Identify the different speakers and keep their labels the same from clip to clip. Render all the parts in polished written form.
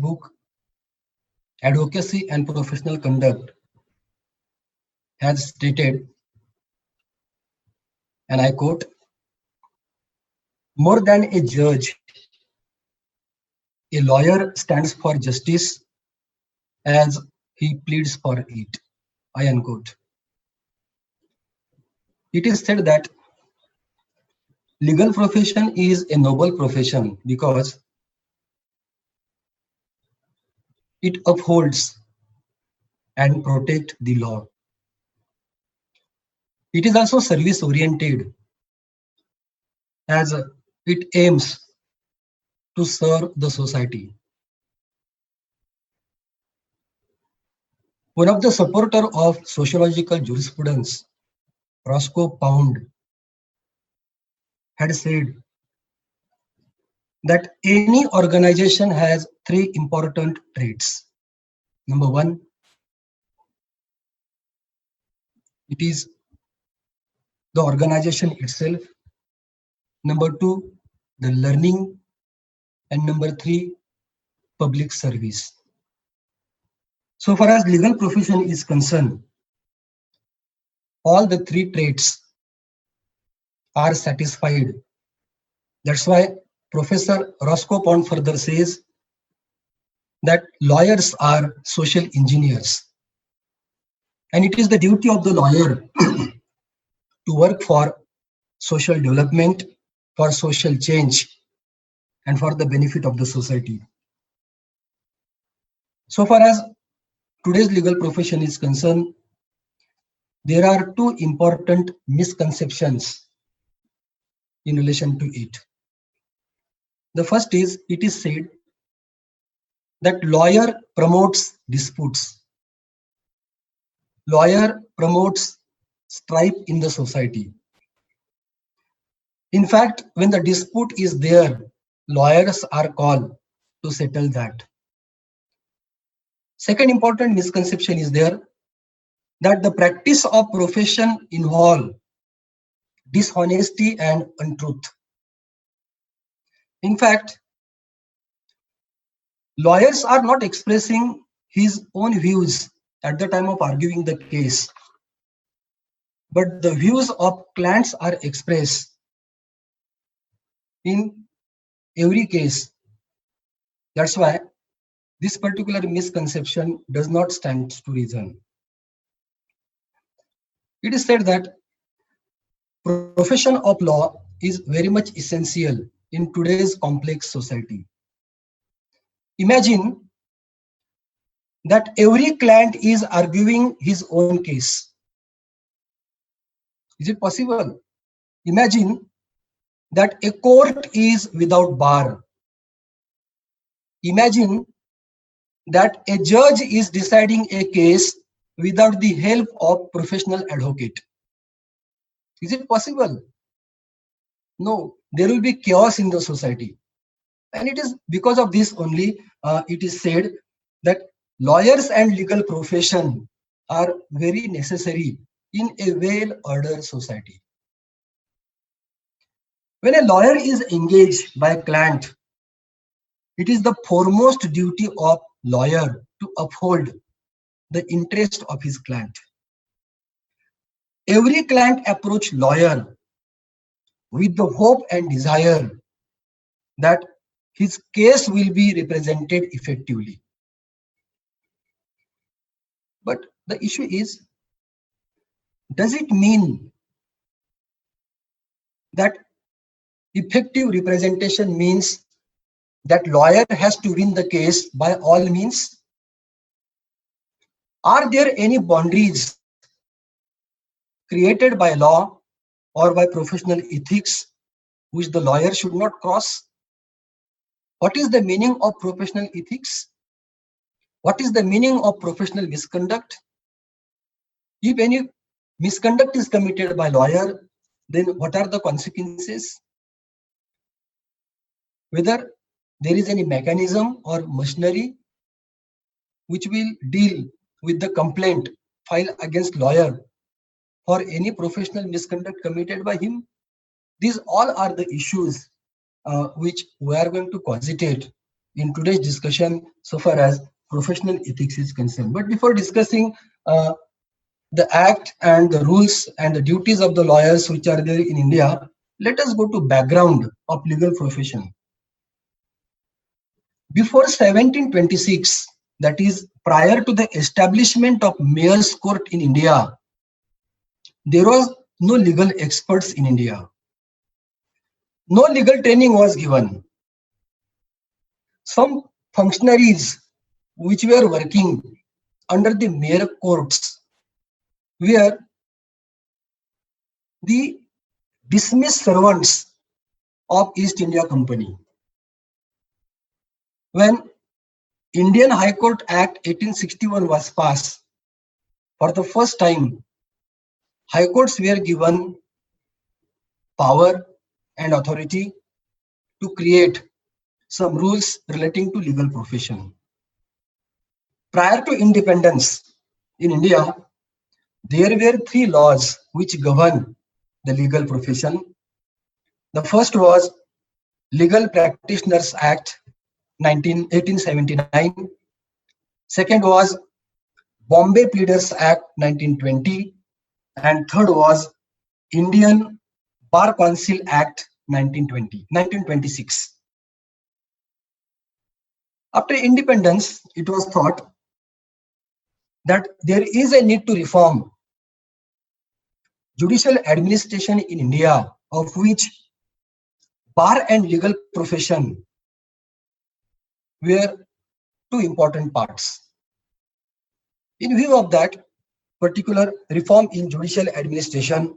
Speaker 1: book, Advocacy and Professional Conduct, has stated, and I quote, more than a judge, a lawyer stands for justice as he pleads for it. I unquote. It is said that legal profession is a noble profession because it upholds and protects the law. It is also service oriented as it aims to serve the society. One of the supporters of sociological jurisprudence, Roscoe Pound, had said that any organization has three important traits. Number one, it is the organization itself. Number two, the learning. And number three, public service. So far as legal profession is concerned, all the three traits are satisfied. That's why Professor Roscoe Pound further says that lawyers are social engineers. And it is the duty of the lawyer to work for social development, for social change, and for the benefit of the society. So far as today's legal profession is concerned, there are two important misconceptions in relation to it. The first is, it is said that lawyer promotes disputes. Lawyer promotes strife in the society. In fact, when the dispute is there, lawyers are called to settle that. Second important misconception is there that the practice of profession involve dishonesty and untruth. In fact, lawyers are not expressing his own views at the time of arguing the case, but the views of clients are expressed in every case. That's why this particular misconception does not stand to reason. It is said that profession of law is very much essential in today's complex society. Imagine that every client is arguing his own case. Is it possible? Imagine that a court is without bar. Imagine that a judge is deciding a case without the help of professional advocate. Is it possible? No, there will be chaos in the society. And it is because of this only it is said that lawyers and legal profession are very necessary in a well-ordered society. When a lawyer is engaged by a client, it is the foremost duty of lawyer to uphold the interest of his client. Every client approach lawyer with the hope and desire that his case will be represented effectively. But the issue is, does it mean that effective representation means that lawyer has to win the case by all means? Are there any boundaries created by law or by professional ethics which the lawyer should not cross? What is the meaning of professional ethics? What is the meaning of professional misconduct? If any misconduct is committed by lawyer, then what are the consequences? Whether there is any mechanism or machinery which will deal with the complaint filed against lawyer for any professional misconduct committed by him. These all are the issues which we are going to cogitate in today's discussion so far as professional ethics is concerned. But before discussing the act and the rules and the duties of the lawyers which are there in India, let us go to background of legal profession. Before 1726, that is prior to the establishment of Mayor's Court in India, there was no legal experts in India. No legal training was given. Some functionaries which were working under the mayor courts were the dismissed servants of East India Company. When Indian High Court Act 1861 was passed, for the first time, high courts were given power and authority to create some rules relating to legal profession. Prior to independence in India, there were three laws which govern the legal profession. The first was Legal Practitioners Act 1879. Second was Bombay Pleaders Act 1920. And third was Indian Bar Council Act 1926. After independence, it was thought that there is a need to reform judicial administration in India, of which bar and legal profession were two important parts. In view of that particular reform in judicial administration,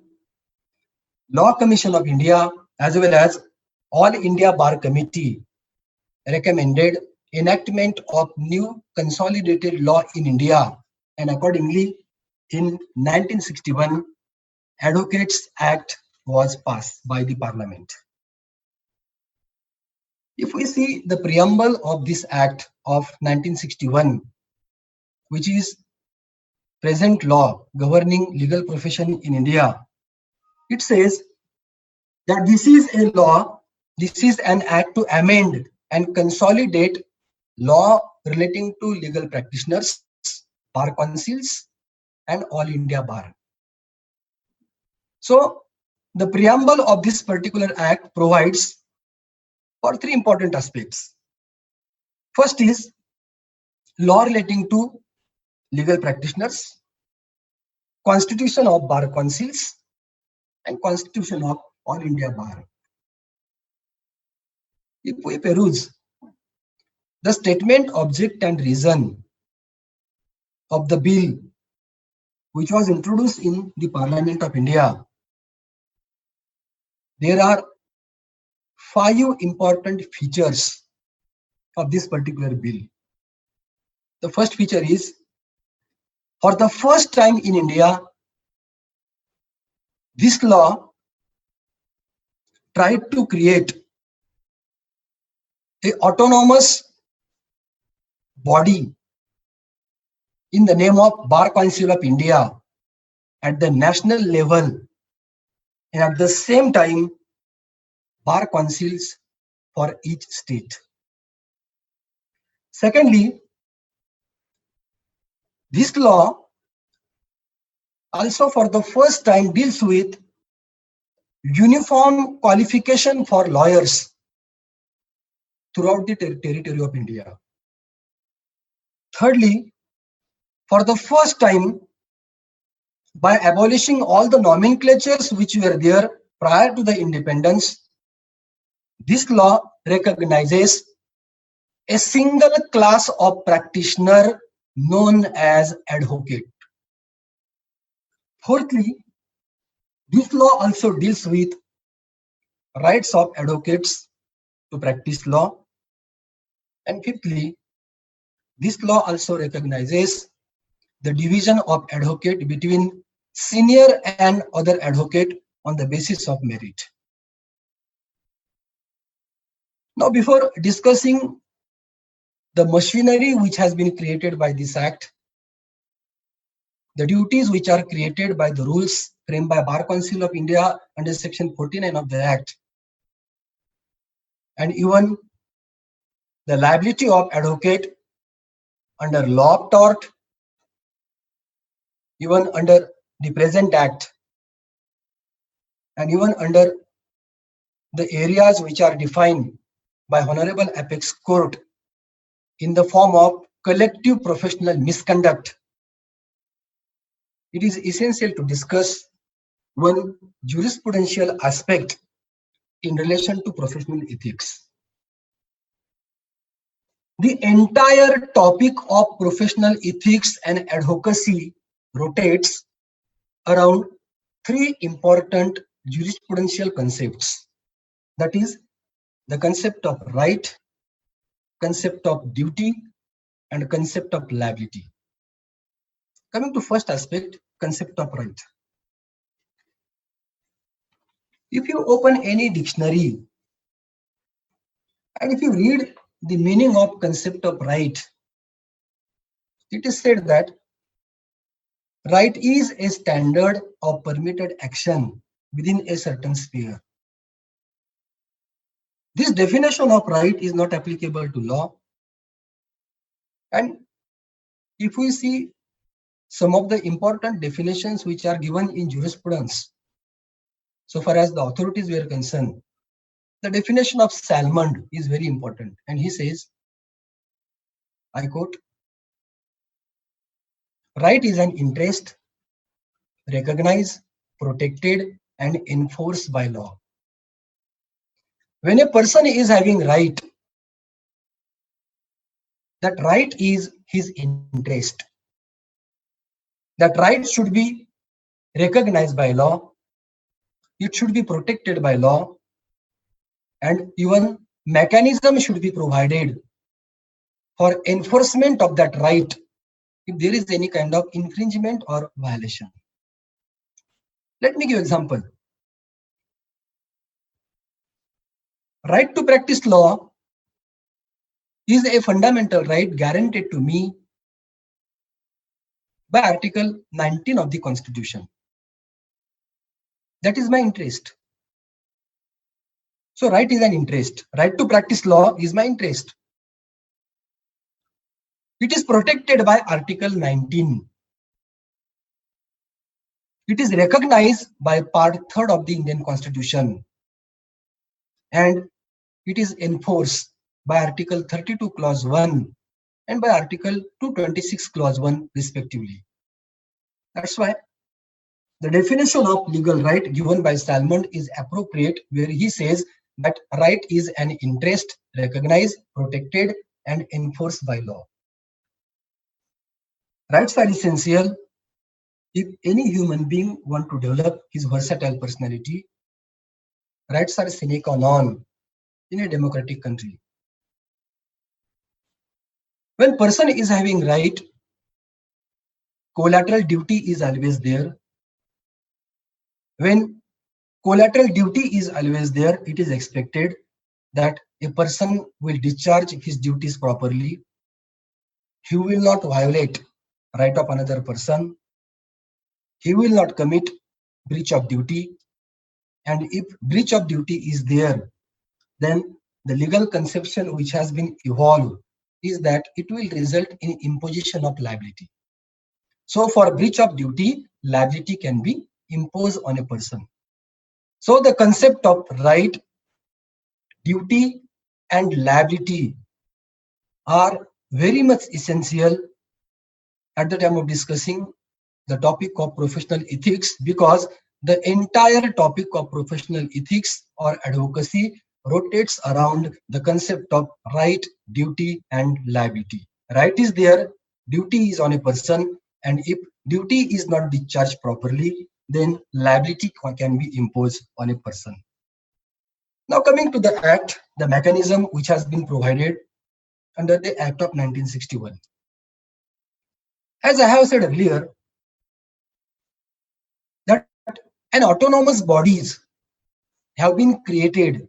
Speaker 1: Law Commission of India as well as All India Bar Committee recommended enactment of new consolidated law in India, and accordingly in 1961 Advocates Act was passed by the Parliament. If we see the preamble of this Act of 1961, which is present law governing legal profession in India, it says that this is a law, this is an act to amend and consolidate law relating to legal practitioners, bar councils, and all India bar. So the preamble of this particular act provides for three important aspects. First is law relating to legal practitioners, constitution of bar councils, and constitution of all India bar. If we peruse the statement, object, and reason of the bill which was introduced in the Parliament of India, there are 5 important features of this particular bill. The first feature is, for the first time in India, this law tried to create an autonomous body in the name of Bar Council of India at the national level, and at the same time bar councils for each state. Secondly, this law also for the first time deals with uniform qualification for lawyers throughout the territory of India. Thirdly, for the first time, by abolishing all the nomenclatures which were there prior to the independence, this law recognizes a single class of practitioner known as advocate. Fourthly, this law also deals with rights of advocates to practice law. And fifthly, this law also recognizes the division of advocate between senior and other advocate on the basis of merit. Now, before discussing the machinery which has been created by this act, the duties which are created by the rules framed by Bar Council of India under section 49 of the act, and even the liability of advocate under law of tort, even under the present act, and even under the areas which are defined by Honorable Apex Court in the form of collective professional misconduct, it is essential to discuss one jurisprudential aspect in relation to professional ethics. The entire topic of professional ethics and advocacy rotates around three important jurisprudential concepts. That is the concept of right, concept of duty, and concept of liability. Coming to first aspect, concept of right. If you open any dictionary and if you read the meaning of concept of right, it is said that right is a standard of permitted action within a certain sphere. This definition of right is not applicable to law. And if we see some of the important definitions which are given in jurisprudence, so far as the authorities were concerned, the definition of Salmond is very important. And he says, I quote, right is an interest recognized, protected, and enforced by law. When a person is having right, that right is his interest. That right should be recognized by law. It should be protected by law, and even mechanism should be provided for enforcement of that right if there is any kind of infringement or violation. Let me give example. Right to practice law is a fundamental right guaranteed to me by Article 19 of the Constitution. That is my interest. So right is an interest. Right to practice law is my interest. It is protected by Article 19. It is recognized by Part 3rd of the Indian Constitution. And it is enforced by Article 32 Clause 1 and by Article 226 Clause 1 respectively. That's why the definition of legal right given by Salmond is appropriate, where he says that right is an interest recognized, protected, and enforced by law. Rights are essential if any human being want to develop his versatile personality. Rights are sine qua non in a democratic country. When person is having right, collateral duty is always there. When collateral duty is always there, it is expected that a person will discharge his duties properly. He will not violate right of another person. He will not commit breach of duty. And if breach of duty is there, then the legal conception which has been evolved is that it will result in imposition of liability. So for breach of duty, liability can be imposed on a person. So the concept of right, duty, and liability are very much essential at the time of discussing the topic of professional ethics, because the entire topic of professional ethics or advocacy rotates around the concept of right, duty, and liability. Right is there, duty is on a person, and if duty is not discharged properly, then liability can be imposed on a person. Now coming to the Act, the mechanism which has been provided under the Act of 1961. As I have said earlier, that an autonomous bodies have been created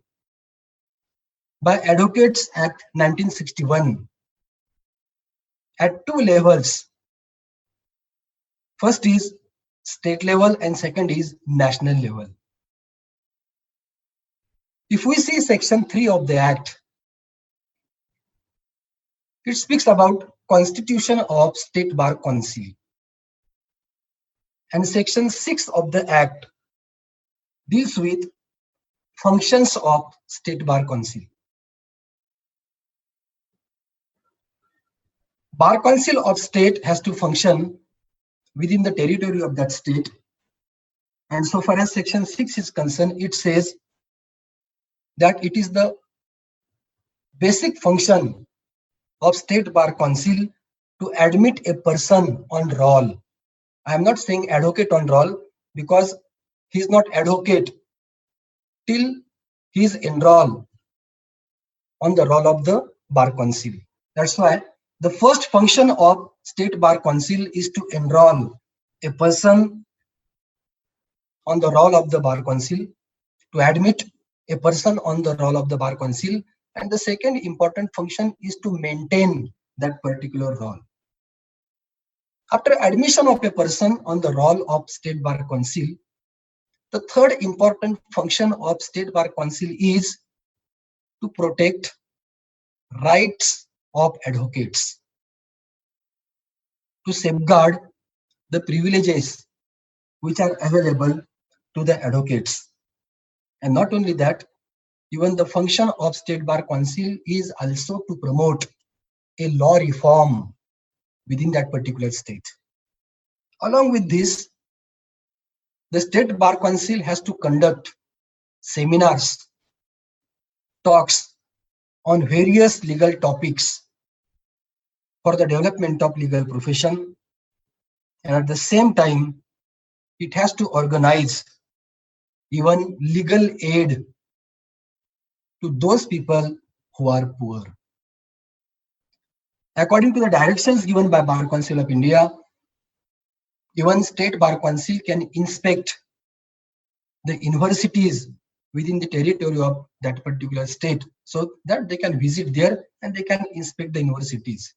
Speaker 1: by Advocates Act 1961 at two levels. First is state level and second is national level. If we see section 3 of the Act, It speaks about Constitution of State Bar Council. And Section 6 of the Act deals with functions of State Bar Council. Bar Council of State has to function within the territory of that state. And so far as Section 6 is concerned, it says that it is the basic function of State Bar Council to admit a person on roll. I am not saying advocate on roll because he is not advocate till he is enrolled on the roll of the Bar Council. That's why the first function of State Bar Council is to enroll a person on the roll of the Bar Council, to admit a person on the roll of the Bar Council, and the second important function is to maintain that particular roll. After admission of a person on the roll of State Bar Council, the third important function of State Bar Council is to protect rights of advocates, to safeguard the privileges which are available to the advocates. And not only that, even the function of State Bar Council is also to promote a law reform within that particular state. Along with this, the State Bar Council has to conduct seminars, talks on various legal topics for the development of legal profession, and at the same time, it has to organize even legal aid to those people who are poor. According to the directions given by Bar Council of India, even State Bar Council can inspect the universities within the territory of that particular state, so that they can visit there and they can inspect the universities.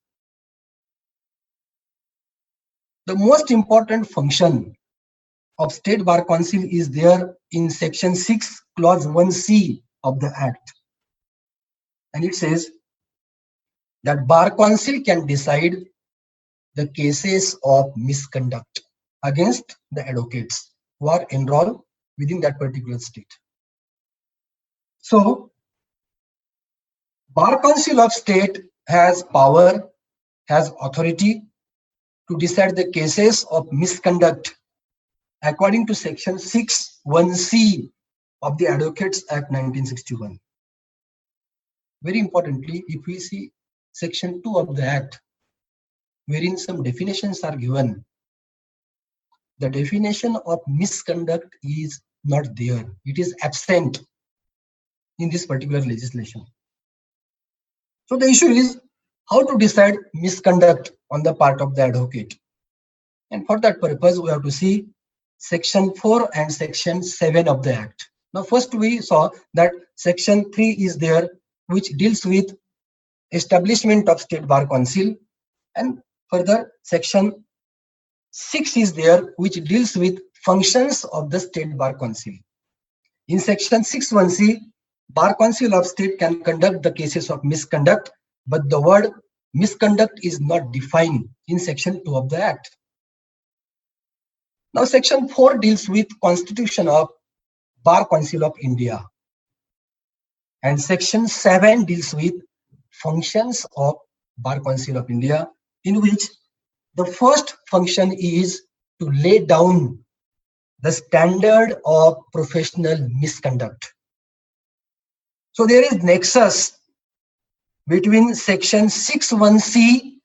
Speaker 1: The most important function of State Bar Council is there in Section 6, Clause 1C of the Act. And it says that Bar Council can decide the cases of misconduct against the advocates who are enrolled within that particular state. So, Bar Council of State has power, has authority to decide the cases of misconduct according to Section 6, 1C of the Advocates Act 1961. Very importantly, if we see Section 2 of the Act, wherein some definitions are given, the definition of misconduct is not there. It is absent in this particular legislation. So the issue is how to decide misconduct on the part of the advocate. And for that purpose, we have to see Section 4 and Section 7 of the Act. Now, first we saw that Section 3 is there, which deals with establishment of State Bar Council, and further Section 6 is there, which deals with functions of the State Bar Council. In Section 6(1)(c), Bar Council of State can conduct the cases of misconduct, but the word misconduct is not defined in Section 2 of the Act. Now, Section 4 deals with Constitution of Bar Council of India, and Section 7 deals with functions of Bar Council of India, in which the first function is to lay down the standard of professional misconduct. So there is nexus between Section 6(1)(c)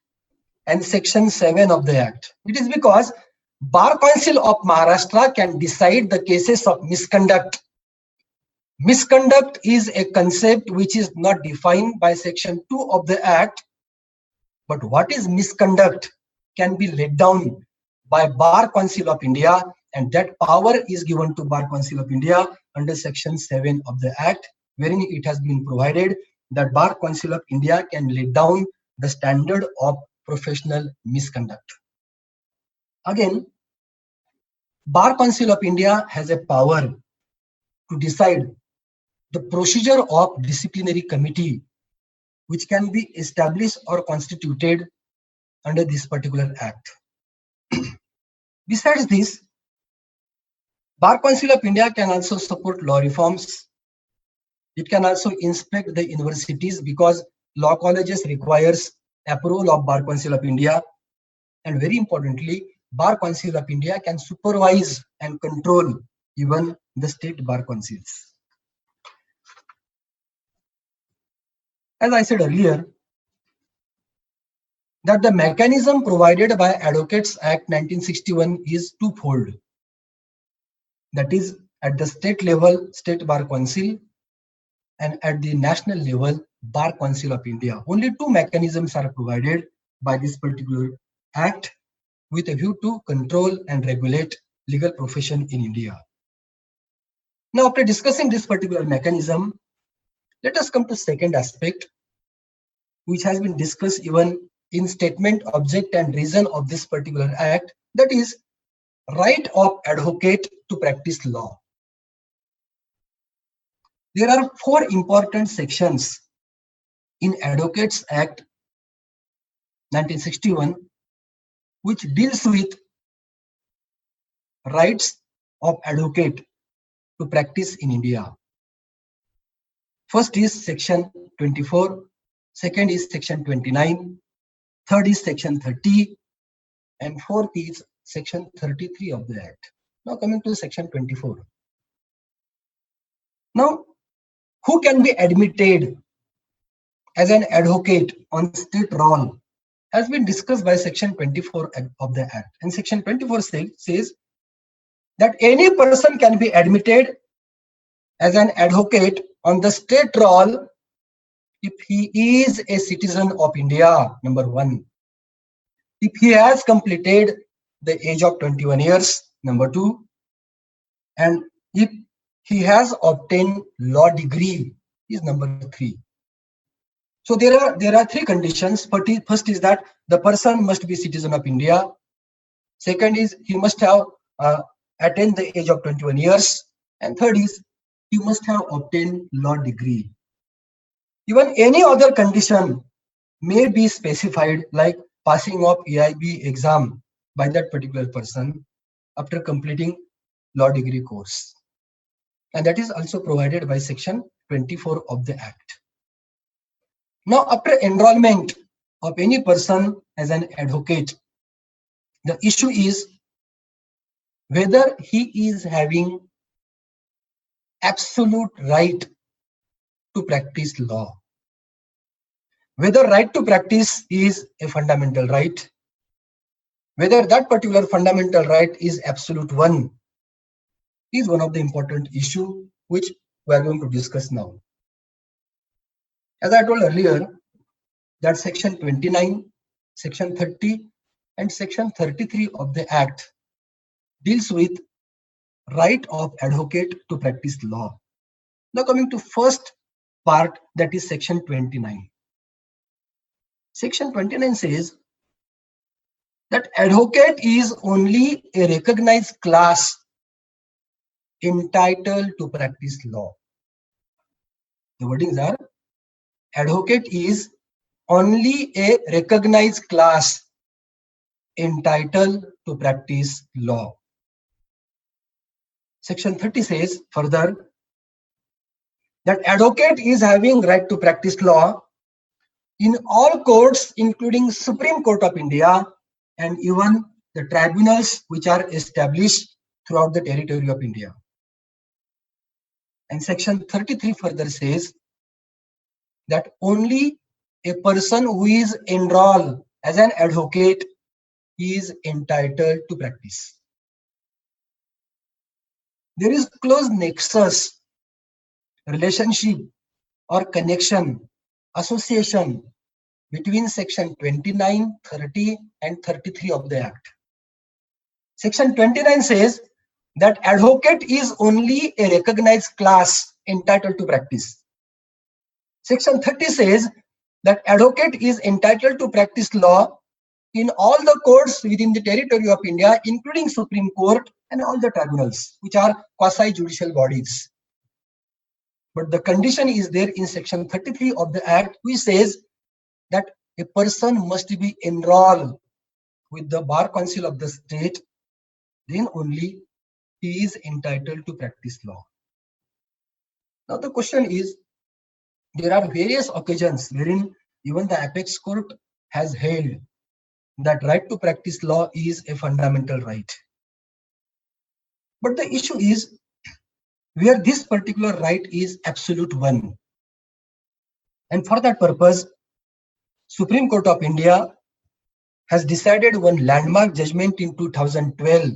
Speaker 1: and Section 7 of the Act. It is because Bar Council of Maharashtra can decide the cases of misconduct. Misconduct is a concept which is not defined by Section 2 of the Act, but what is misconduct can be laid down by Bar Council of India, and that power is given to Bar Council of India under Section 7 of the Act, wherein it has been provided that Bar Council of India can lay down the standard of professional misconduct. Again, Bar Council of India has a power to decide the procedure of disciplinary committee which can be established or constituted under this particular act. Besides this, Bar Council of India can also support law reforms. It can also inspect the universities because law colleges requires approval of Bar Council of India. And very importantly, Bar Council of India can supervise and control even the state bar councils. As I said earlier, that the mechanism provided by Advocates Act 1961 is twofold. That is, at the state level, State Bar Council, and at the national level, Bar Council of India. Only two mechanisms are provided by this particular act with a view to control and regulate legal profession in India. Now, after discussing this particular mechanism, let us come to second aspect, which has been discussed even in statement, object, and reason of this particular act, that is, right of advocate to practice law. There are four important sections in Advocates Act 1961 which deals with rights of advocate to practice in India. First is section 24, second is section 29, third is section 30, and fourth is section 33 of the Act. Now coming to section 24. Now, who can be admitted as an advocate on state roll has been discussed by section 24 of the Act. And section 24 says that any person can be admitted as an advocate on the state roll if he is a citizen of India, number one. If he has completed the age of 21 years, number two. And if he has obtained law degree, is number three. So there are three conditions. First is that the person must be a citizen of India. Second is he must have attained the age of 21 years. And third is he must have obtained law degree. Even any other condition may be specified, like passing of AIB exam by that particular person after completing law degree course. And that is also provided by section 24 of the Act. Now, after enrollment of any person as an advocate, the issue is whether he is having absolute right to practice law. Whether right to practice is a fundamental right, whether that particular fundamental right is absolute one, is one of the important issue which we are going to discuss now. As I told earlier, that section 29, section 30, and section 33 of the Act deals with right of advocate to practice law. Now coming to first part, that is section 29. Section 29 says that advocate is only a recognized class entitled to practice law. The wordings are, advocate is only a recognized class entitled to practice law. Section 30 says further that advocate is having right to practice law in all courts, including Supreme Court of India and even the tribunals which are established throughout the territory of India. And section 33 further says that only a person who is enrolled as an advocate is entitled to practice. There is close nexus, relationship or connection, association between section 29, 30 and 33 of the Act. Section 29 says that advocate is only a recognized class entitled to practice. Section 30 says that advocate is entitled to practice law in all the courts within the territory of India, including Supreme Court and all the tribunals, which are quasi-judicial bodies. But the condition is there in section 33 of the Act, which says that a person must be enrolled with the Bar Council of the state, then only he is entitled to practice law. Now the question is, there are various occasions wherein even the apex court has held that right to practice law is a fundamental right. But the issue is where this particular right is absolute one. And for that purpose, Supreme Court of India has decided one landmark judgment in 2012.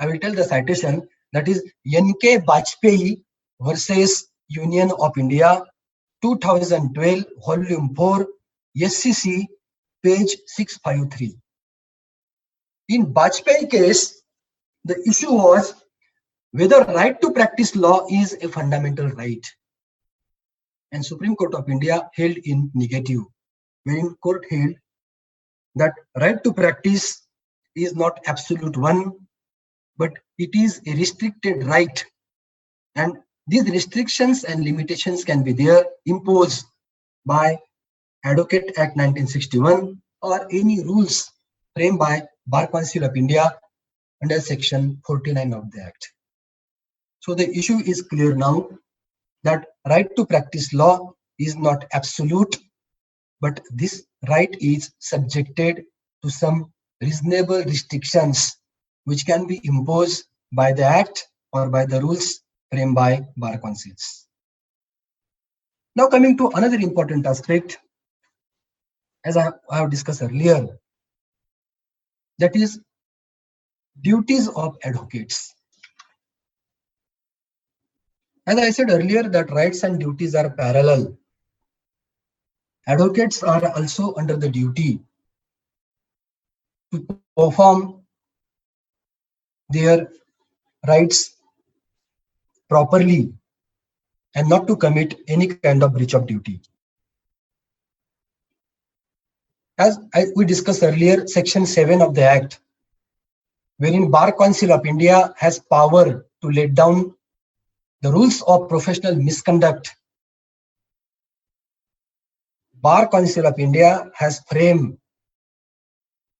Speaker 1: I will tell the citation, that is N.K. Bajpayee versus Union of India, 2012, volume 4, SCC, page 653. In Bajpayee case, the issue was whether right to practice law is a fundamental right. And Supreme Court of India held in negative, wherein court held that right to practice is not absolute one, but it is a restricted right. And these restrictions and limitations can be there imposed by Advocate Act 1961 or any rules framed by Bar Council of India under section 49 of the Act. So the issue is clear now that right to practice law is not absolute, but this right is subjected to some reasonable restrictions which can be imposed by the Act or by the rules framed by Bar Councils. Now coming to another important aspect, as I have discussed earlier, that is duties of advocates. As I said earlier, that rights and duties are parallel. Advocates are also under the duty to perform their rights properly and not to commit any kind of breach of duty. As we discussed earlier, section 7 of the Act, wherein Bar Council of India has power to lay down the rules of professional misconduct. Bar Council of India has framed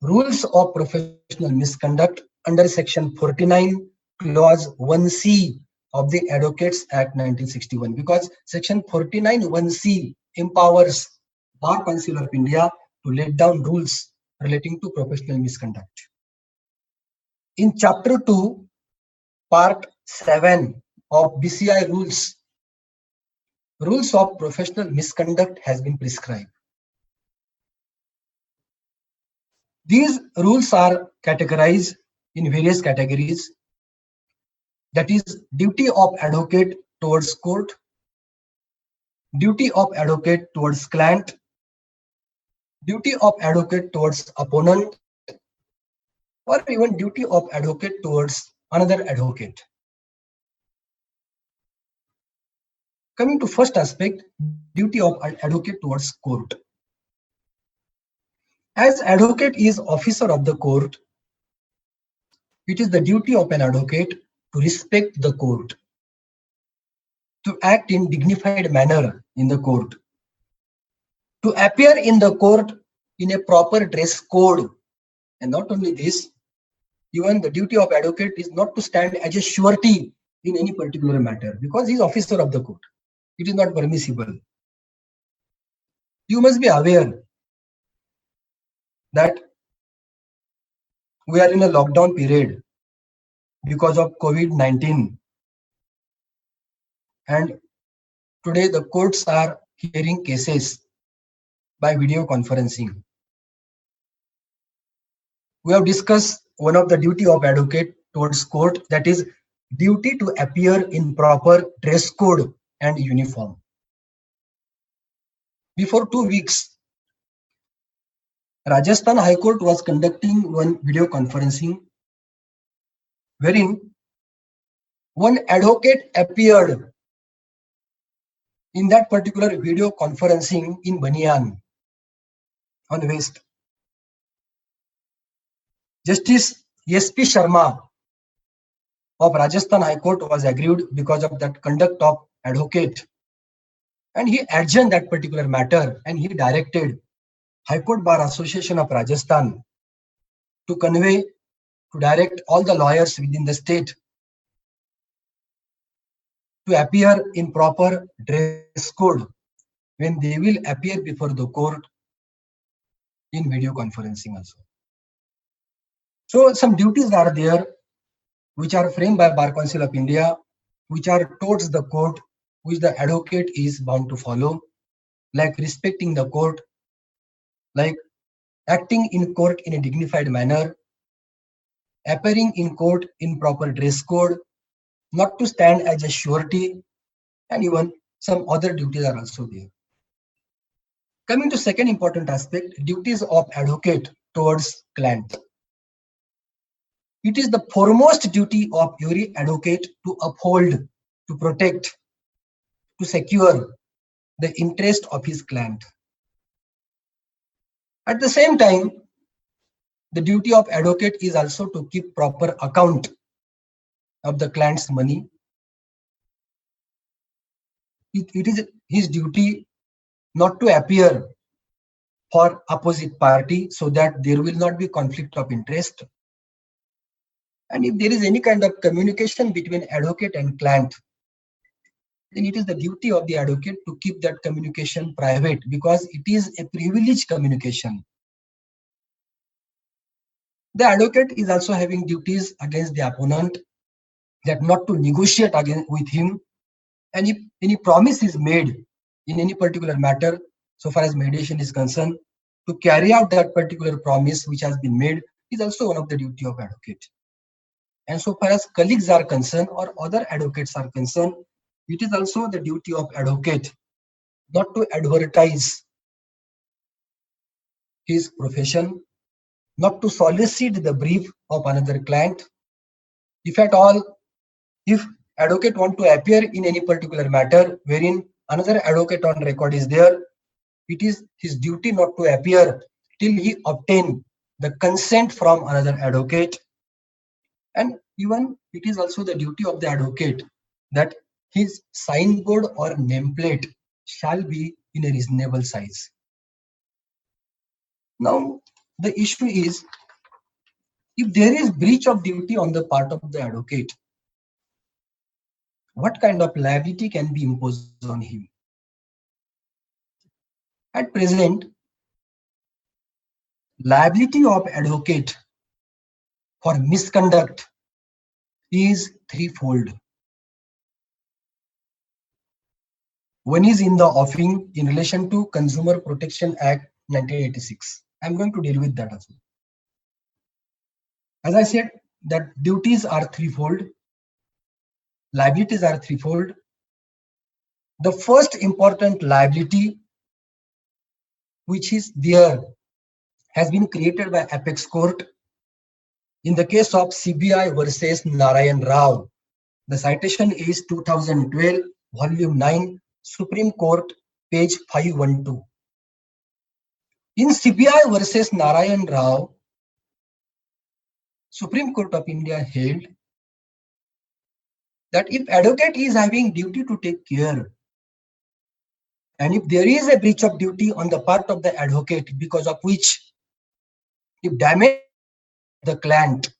Speaker 1: rules of professional misconduct under section 49, clause 1C of the Advocates Act 1961, because section 49 1C empowers Bar Council of India to lay down rules relating to professional misconduct. In chapter 2, part 7 of BCI rules, rules of professional misconduct has been prescribed. These rules are categorized in various categories, that is duty of advocate towards court, duty of advocate towards client, duty of advocate towards opponent, or even duty of advocate towards another advocate. Coming to first aspect, duty of advocate towards court. As advocate is officer of the court, it is the duty of an advocate to respect the court, to act in dignified manner in the court, to appear in the court in a proper dress code. And not only this, even the duty of advocate is not to stand as a surety in any particular matter, because he is officer of the court. It is not permissible. You must be aware that we are in a lockdown period because of COVID-19, and today the courts are hearing cases by video conferencing. We have discussed one of the duty of advocate towards court, that is duty to appear in proper dress code and uniform. Before 2 weeks, Rajasthan High Court was conducting one video conferencing wherein one advocate appeared in that particular video conferencing in Banyan on West. Justice S.P. Sharma of Rajasthan High Court was aggrieved because of that conduct of advocate and he adjourned that particular matter, and he directed High Court Bar Association of Rajasthan to convey, to direct all the lawyers within the state to appear in proper dress code when they will appear before the court in video conferencing also. So some duties are there which are framed by Bar Council of India, which are towards the court, which the advocate is bound to follow, like respecting the court, like acting in court in a dignified manner, appearing in court in proper dress code, not to stand as a surety, and even some other duties are also there. Coming to second important aspect, duties of advocate towards client. It is the foremost duty of every advocate to uphold, to protect, to secure the interest of his client. At the same time, the duty of advocate is also to keep proper account of the client's money. It is his duty not to appear for opposite party so that there will not be conflict of interest. And if there is any kind of communication between advocate and client, then it is the duty of the advocate to keep that communication private, because it is a privileged communication. The advocate is also having duties against the opponent, that not to negotiate again with him, and if any promise is made in any particular matter, so far as mediation is concerned, to carry out that particular promise which has been made is also one of the duty of advocate. And so far as colleagues are concerned or other advocates are concerned, it is also the duty of advocate not to advertise his profession, not to solicit the brief of another client. If at all, if advocate want to appear in any particular matter wherein another advocate on record is there, it is his duty not to appear till he obtain the consent from another advocate. And even it is also the duty of the advocate that his signboard or nameplate shall be in a reasonable size. Now, the issue is, if there is breach of duty on the part of the advocate, what kind of liability can be imposed on him? At present, liability of advocate for misconduct is threefold. One is in the offing in relation to Consumer Protection Act 1986. I'm going to deal with that as well. As I said, that duties are threefold, liabilities are threefold. The first important liability which is there has been created by Apex Court in the case of CBI versus Narayan Rao. The citation is 2012, volume 9, Supreme Court, page 512. In CBI versus Narayan Rao, Supreme Court of India held that if advocate is having duty to take care, and if there is a breach of duty on the part of the advocate because of which if damage the client,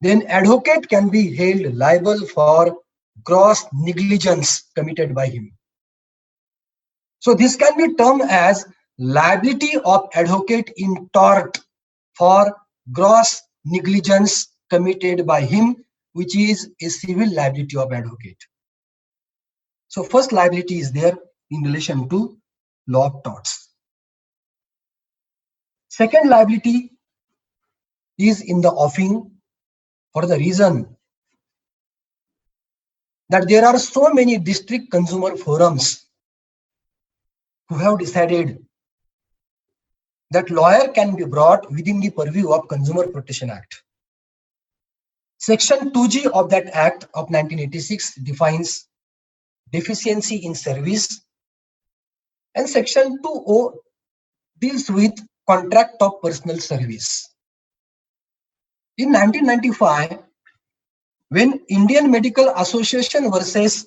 Speaker 1: then advocate can be held liable for gross negligence committed by him. So this can be termed as liability of advocate in tort for gross negligence committed by him, which is a civil liability of advocate. So first liability is there in relation to law of torts. Second liability is in the offing for the reason that there are so many district consumer forums who have decided that lawyer can be brought within the purview of Consumer Protection Act. Section 2G of that Act of 1986 defines deficiency in service, and Section 2O deals with contract of personal service. In 1995, when Indian Medical Association versus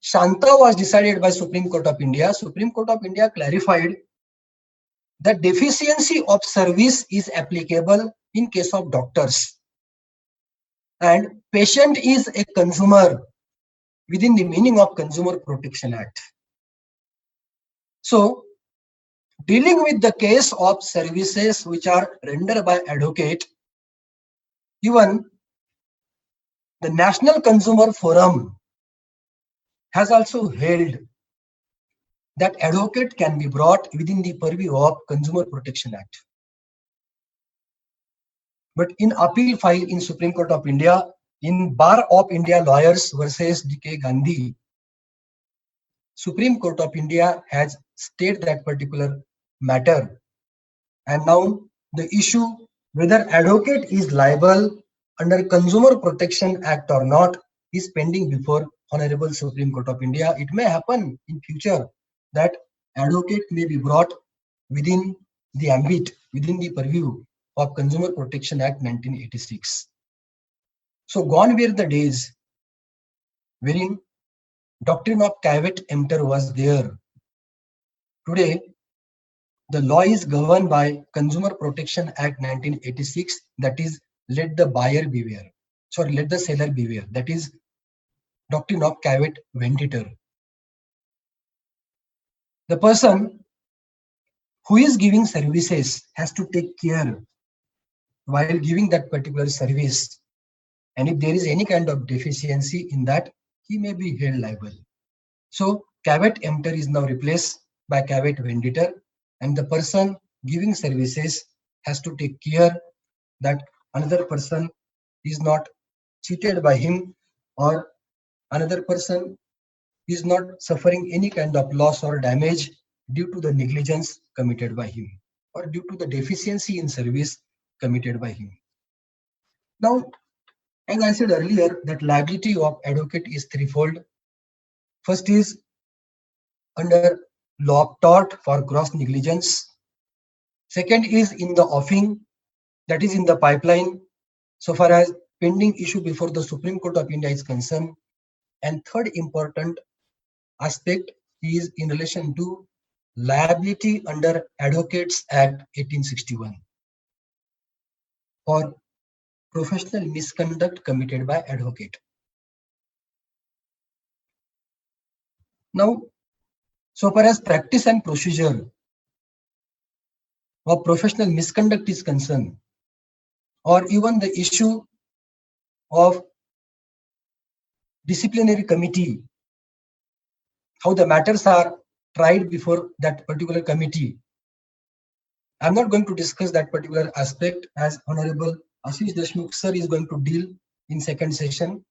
Speaker 1: Shanta was decided by Supreme Court of India. Supreme Court of India clarified that deficiency of service is applicable in case of doctors, and patient is a consumer within the meaning of Consumer Protection Act. So, dealing with the case of services which are rendered by advocate, even the National Consumer Forum has also held that advocate can be brought within the purview of Consumer Protection Act. But in appeal file in Supreme Court of India, in Bar of India Lawyers versus D.K. Gandhi, Supreme Court of India has stated that particular matter. And now the issue whether advocate is liable under Consumer Protection Act or not is pending before Honorable Supreme Court of India. It may happen in future that advocate may be brought within the ambit, within the purview of Consumer Protection Act 1986. So gone were the days wherein doctrine of caveat emptor was there. Today, the law is governed by Consumer Protection Act 1986, that is, let the buyer beware. Sorry, let the seller beware. That is doctrine of caveat emptor. The person who is giving services has to take care while giving that particular service. And if there is any kind of deficiency in that, he may be held liable. So caveat emptor is now replaced by caveat venditor, and the person giving services has to take care that another person is not cheated by him, or another person is not suffering any kind of loss or damage due to the negligence committed by him or due to the deficiency in service committed by him. Now, as I said earlier, that liability of advocate is threefold. First is under law of tort for gross negligence. Second is in the offing, that is in the pipeline, so far as pending issue before the Supreme Court of India is concerned. And third important aspect is in relation to liability under Advocates Act 1861 for professional misconduct committed by advocate. Now, so far as practice and procedure of professional misconduct is concerned, or even the issue of disciplinary committee, how the matters are tried before that particular committee, I'm not going to discuss that particular aspect, as Honorable Ashish Deshmukh sir is going to deal in second session.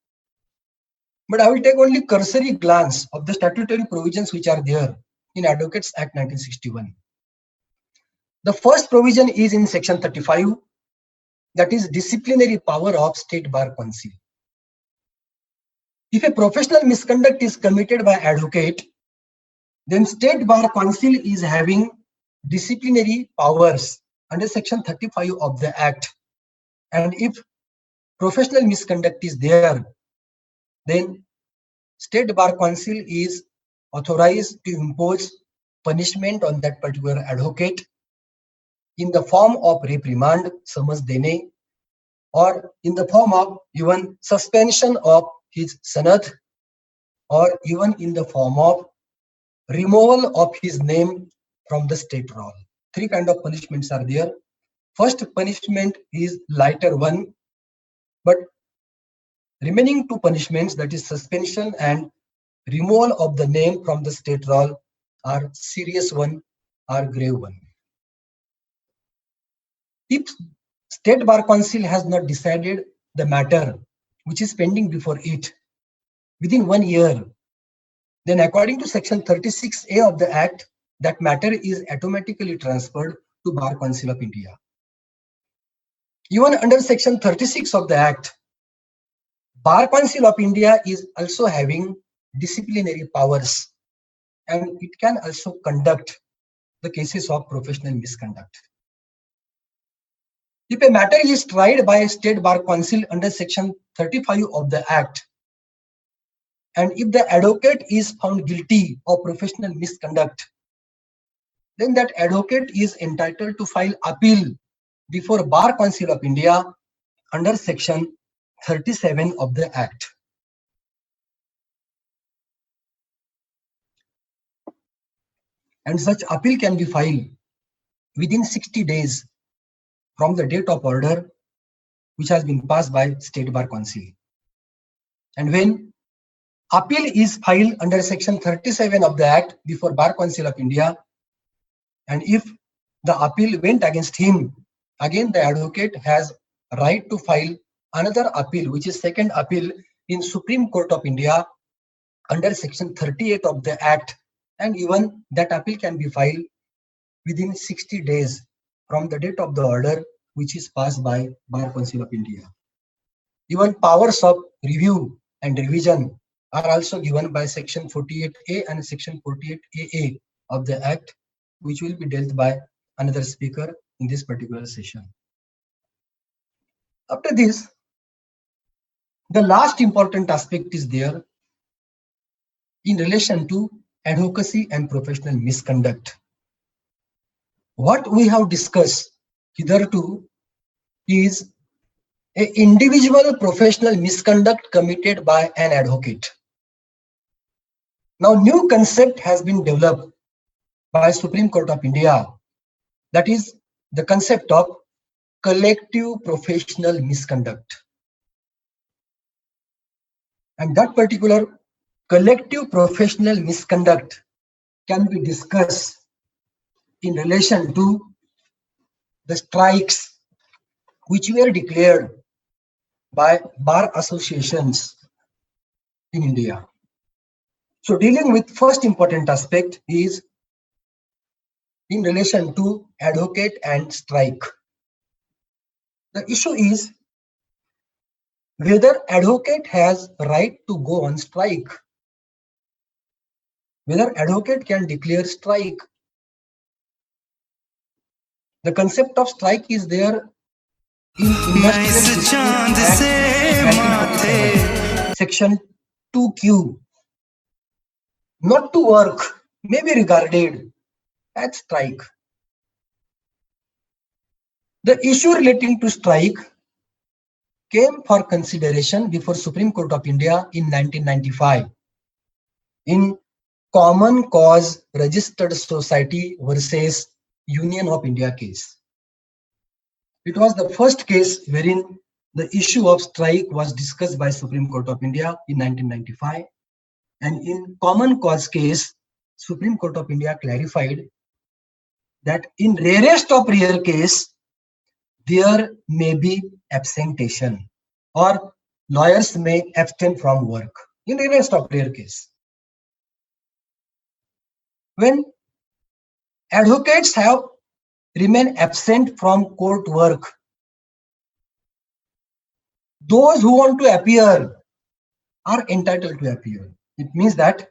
Speaker 1: But I will take only cursory glance of the statutory provisions which are there in Advocates Act 1961. The first provision is in section 35, that is disciplinary power of State Bar Council. If a professional misconduct is committed by advocate, then State Bar Council is having disciplinary powers under section 35 of the Act. And if professional misconduct is there, then State Bar Council is authorized to impose punishment on that particular advocate in the form of reprimand, samaj dene, or in the form of even suspension of his sanad, or even in the form of removal of his name from the state roll. Three kind of punishments are there. First punishment is lighter one, but remaining two punishments, that is suspension and removal of the name from the state roll, are serious one, are grave one. If State Bar Council has not decided the matter which is pending before it within 1 year, then according to section 36A of the Act, that matter is automatically transferred to Bar Council of India. Even under section 36 of the Act, Bar Council of India is also having disciplinary powers, and it can also conduct the cases of professional misconduct. If a matter is tried by a State Bar Council under section 35 of the Act, And if the advocate is found guilty of professional misconduct, then that advocate is entitled to file appeal before Bar Council of India under section 37 of the Act. And such appeal can be filed within 60 days from the date of order which has been passed by State Bar Council. And when appeal is filed under section 37 of the Act before Bar Council of India, and if the appeal went against him, again the advocate has right to file another appeal, which is second appeal in Supreme Court of India under section 38 of the Act, and even that appeal can be filed within 60 days from the date of the order which is passed by Bar Council of India. Even powers of review and revision are also given by section 48A and section 48AA of the Act, which will be dealt by another speaker in this particular session. After this, the last important aspect is there in relation to advocacy and professional misconduct. What we have discussed hitherto is an individual professional misconduct committed by an advocate. Now, new concept has been developed by Supreme Court of India, that is the concept of collective professional misconduct. And that particular collective professional misconduct can be discussed in relation to the strikes which were declared by bar associations in India. So dealing with first important aspect is in relation to advocate and strike. The issue is whether advocate has right to go on strike, whether advocate can declare strike. The concept of strike is there in Industrial Act, section 2Q. Not to work may be regarded as strike. The issue relating to strike came for consideration before Supreme Court of India in 1995 in Common Cause Registered Society versus Union of India case. It was the first case wherein the issue of strike was discussed by Supreme Court of India in 1995. And in Common Cause case, Supreme Court of India clarified that in rarest of rare case, there may be absentation or lawyers may abstain from work in rarest of rare case. When advocates have remained absent from court work, those who want to appear are entitled to appear. It means that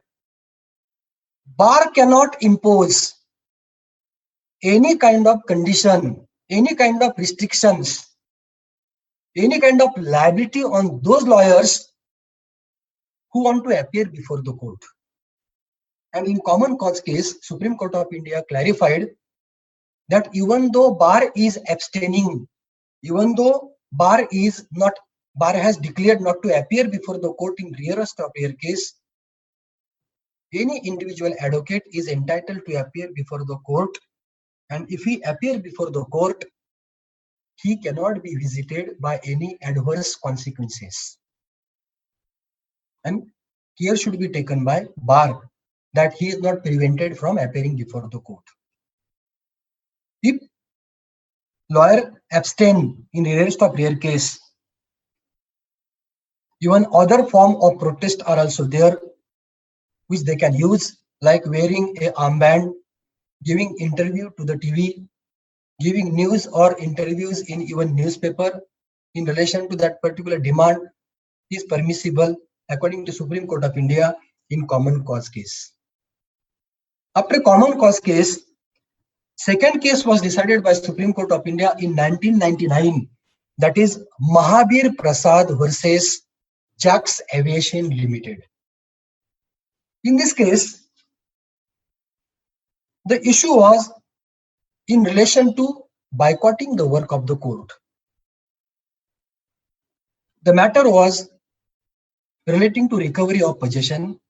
Speaker 1: bar cannot impose any kind of condition, any kind of restrictions, any kind of liability on those lawyers who want to appear before the court. And in Common Cause case, Supreme Court of India clarified that even though bar is abstaining, even though bar has declared not to appear before the court in rarest of rare case, any individual advocate is entitled to appear before the court, and if he appears before the court, he cannot be visited by any adverse consequences. And care should be taken by bar that he is not prevented from appearing before the court. If lawyer abstain in rarest of rare case, even other form of protest are also there which they can use, like wearing a armband, giving interview to the TV, giving news or interviews in even newspaper in relation to that particular demand is permissible according to Supreme Court of India in Common Cause case. After Common Cause case, second case was decided by Supreme Court of India in 1999, that is Mahabir Prasad versus Jax Aviation Limited. In this case, the issue was in relation to boycotting the work of the court. The matter was relating to recovery of possession,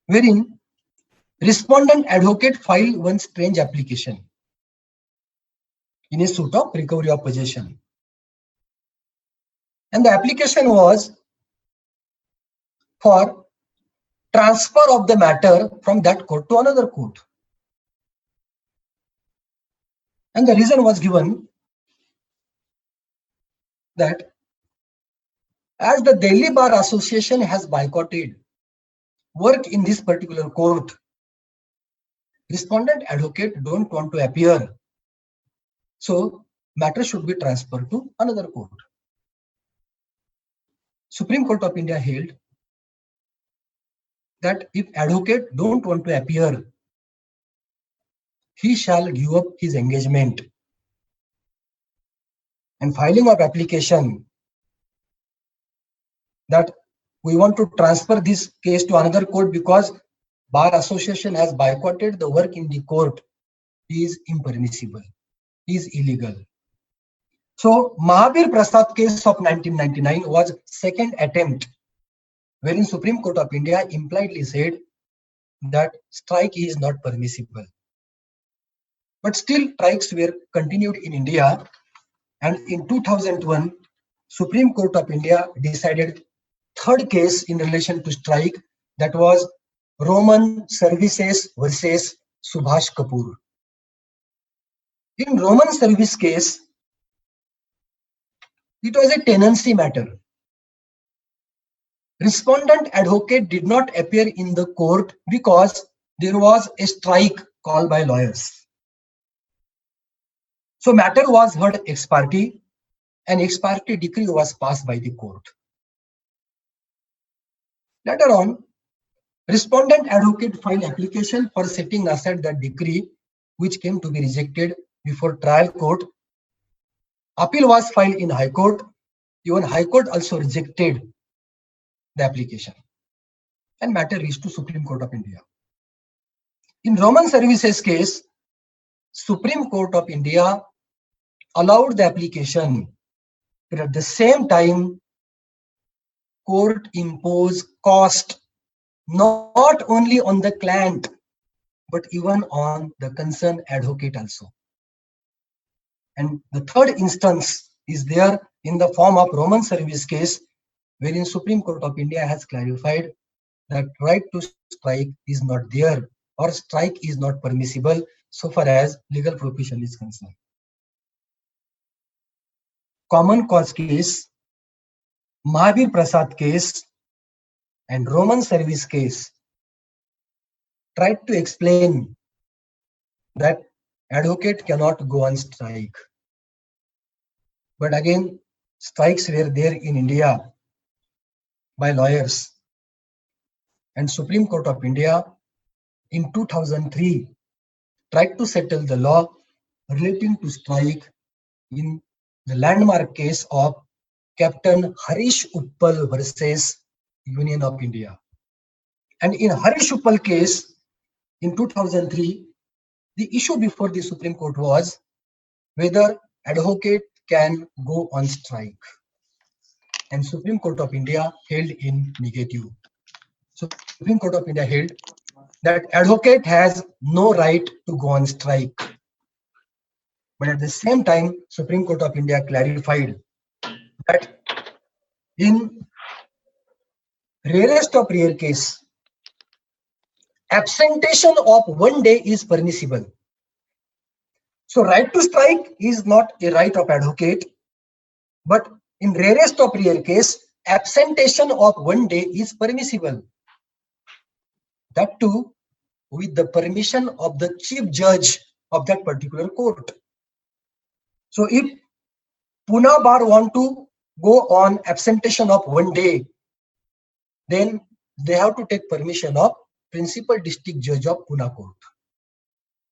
Speaker 1: wherein respondent advocate filed one strange application in a suit of recovery of possession. And the application was for transfer of the matter from that court to another court. And the reason was given that as the Delhi Bar Association has boycotted work in this particular court, respondent advocate don't want to appear. So matter should be transferred to another court. Supreme Court of India held that if advocate don't want to appear, he shall give up his engagement. And filing of application that we want to transfer this case to another court because Bar Association has boycotted the work in the court is impermissible, is illegal. So Mahabir Prasad case of 1999 was second attempt wherein Supreme Court of India impliedly said that strike is not permissible. But still strikes were continued in India, and in 2001 Supreme Court of India decided third case in relation to strike, that was Roman Services versus Subhash Kapoor. In Roman Service case, it was a tenancy matter. Respondent advocate did not appear in the court because there was a strike called by lawyers. So matter was heard ex parte, and ex parte decree was passed by the court. Later on, respondent advocate filed application for setting aside that decree, which came to be rejected before trial court. Appeal was filed in High Court. Even High Court also rejected the application, and matter reached to Supreme Court of India. In Roman Services case, Supreme Court of India allowed the application, but at the same time, court imposed cost not only on the client, but even on the concerned advocate also. And the third instance is there in the form of Roman Service case, wherein Supreme Court of India has clarified that right to strike is not there, or strike is not permissible so far as legal profession is concerned. Common cause case, Mahabir Prasad case, and Roman Service case tried to explain that advocate cannot go on strike. But again, strikes were there in India by lawyers, and Supreme Court of India in 2003 tried to settle the law relating to strike in the landmark case of Captain Harish Uppal versus Union of India. And in Harish Uppal case in 2003, the issue before the Supreme Court was whether advocate can go on strike. And Supreme Court of India held in negative. So Supreme Court of India held that advocate has no right to go on strike. But at the same time, Supreme Court of India clarified that in rarest of rare case, absentation of 1 day is permissible. So right to strike is not a right of advocate, but in rarest of rare case, absentation of 1 day is permissible. That too with the permission of the chief judge of that particular court. So if Pune Bar want to go on absentation of 1 day, then they have to take permission of principal district judge of Pune court.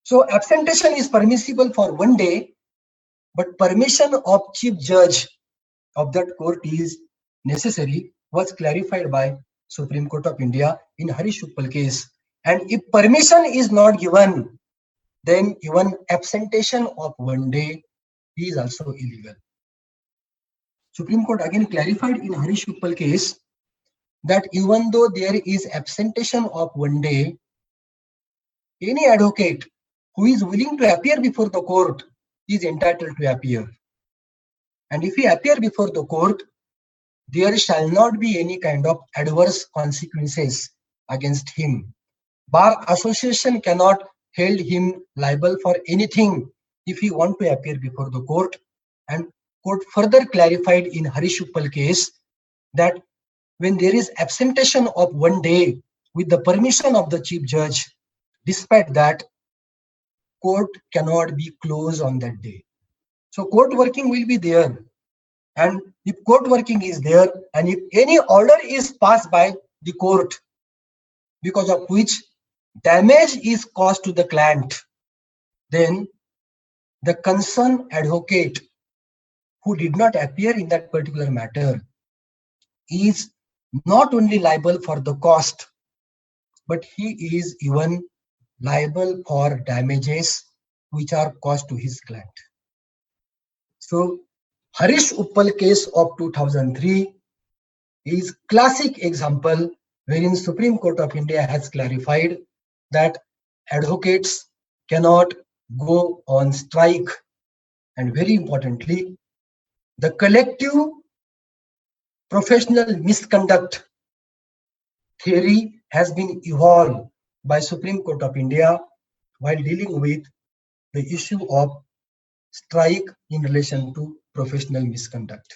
Speaker 1: So absentation is permissible for 1 day, but permission of chief judge of that court is necessary, was clarified by Supreme Court of India in Harish Uppal case. And if permission is not given, then even absentation of one day is also illegal. Supreme Court again clarified in Harish Uppal case that even though there is absentation of one day, any advocate who is willing to appear before the court is entitled to appear. And if he appear before the court, there shall not be any kind of adverse consequences against him. Bar Association cannot hold him liable for anything if he want to appear before the court. And court further clarified in Harish Uppal case that when there is absentation of one day with the permission of the chief judge, despite that, court cannot be closed on that day. So court working will be there. And if court working is there, and if any order is passed by the court because of which damage is caused to the client, then the concerned advocate who did not appear in that particular matter is not only liable for the cost, but he is even liable for damages which are caused to his client. So Harish Uppal case of 2003 is classic example wherein Supreme Court of India has clarified that advocates cannot go on strike. And very importantly, the collective professional misconduct theory has been evolved by Supreme Court of India while dealing with the issue of strike in relation to professional misconduct.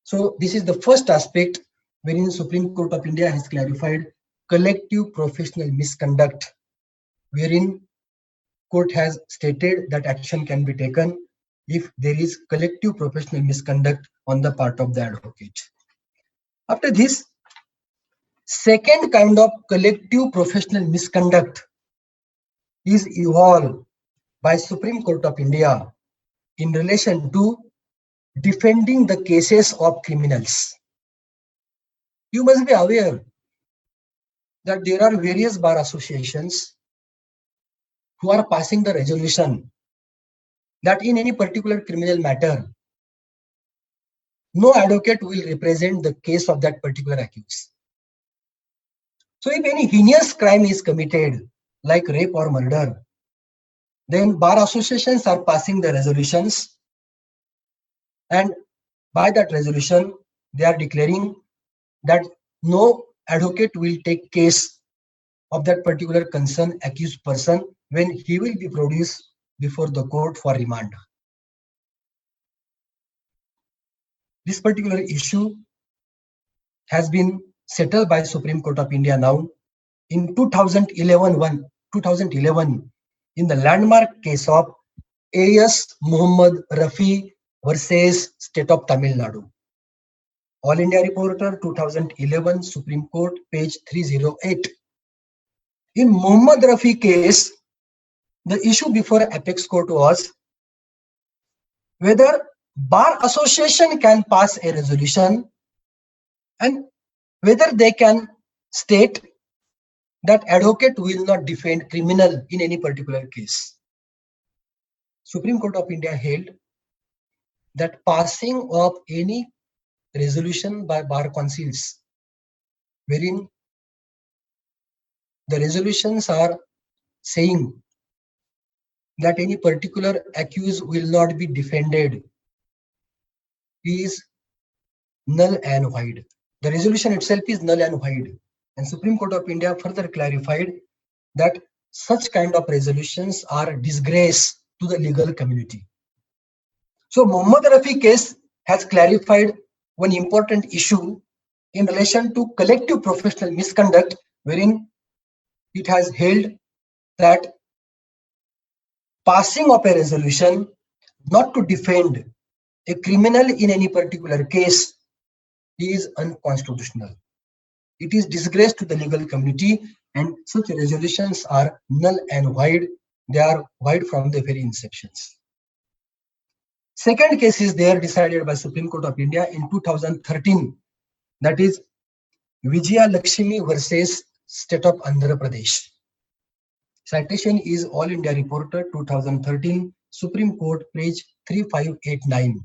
Speaker 1: So this is the first aspect wherein Supreme Court of India has clarified collective professional misconduct, wherein court has stated that action can be taken if there is collective professional misconduct on the part of the advocate. After this, second kind of collective professional misconduct is evolved by Supreme Court of India in relation to defending the cases of criminals. You must be aware that there are various bar associations who are passing the resolution that in any particular criminal matter, no advocate will represent the case of that particular accused. So if any heinous crime is committed, like rape or murder, then bar associations are passing the resolutions, and by that resolution, they are declaring that no advocate will take case of that particular concerned accused person when he will be produced before the court for remand. This particular issue has been settled by Supreme Court of India now in 2011 in the landmark case of A.S. Muhammad Rafi versus State of Tamil Nadu. All India Reporter 2011 Supreme Court page 308. In Muhammad Rafi case, the issue before Apex Court was whether Bar Association can pass a resolution and whether they can state that advocate will not defend criminal in any particular case. Supreme Court of India held that passing of any resolution by bar councils, wherein the resolutions are saying that any particular accused will not be defended, is null and void. The resolution itself is null and void. And Supreme Court of India further clarified that such kind of resolutions are a disgrace to the legal community. So Muhammad Rafi case has clarified one important issue in relation to collective professional misconduct, wherein it has held that passing of a resolution not to defend a criminal in any particular case is unconstitutional. It is disgrace to the legal community, and such resolutions are null and void. They are void from the very inceptions. Second case is there decided by Supreme Court of India in 2013. That is Vijaya Lakshmi versus State of Andhra Pradesh. Citation is All India Reporter 2013, Supreme Court, page 3589.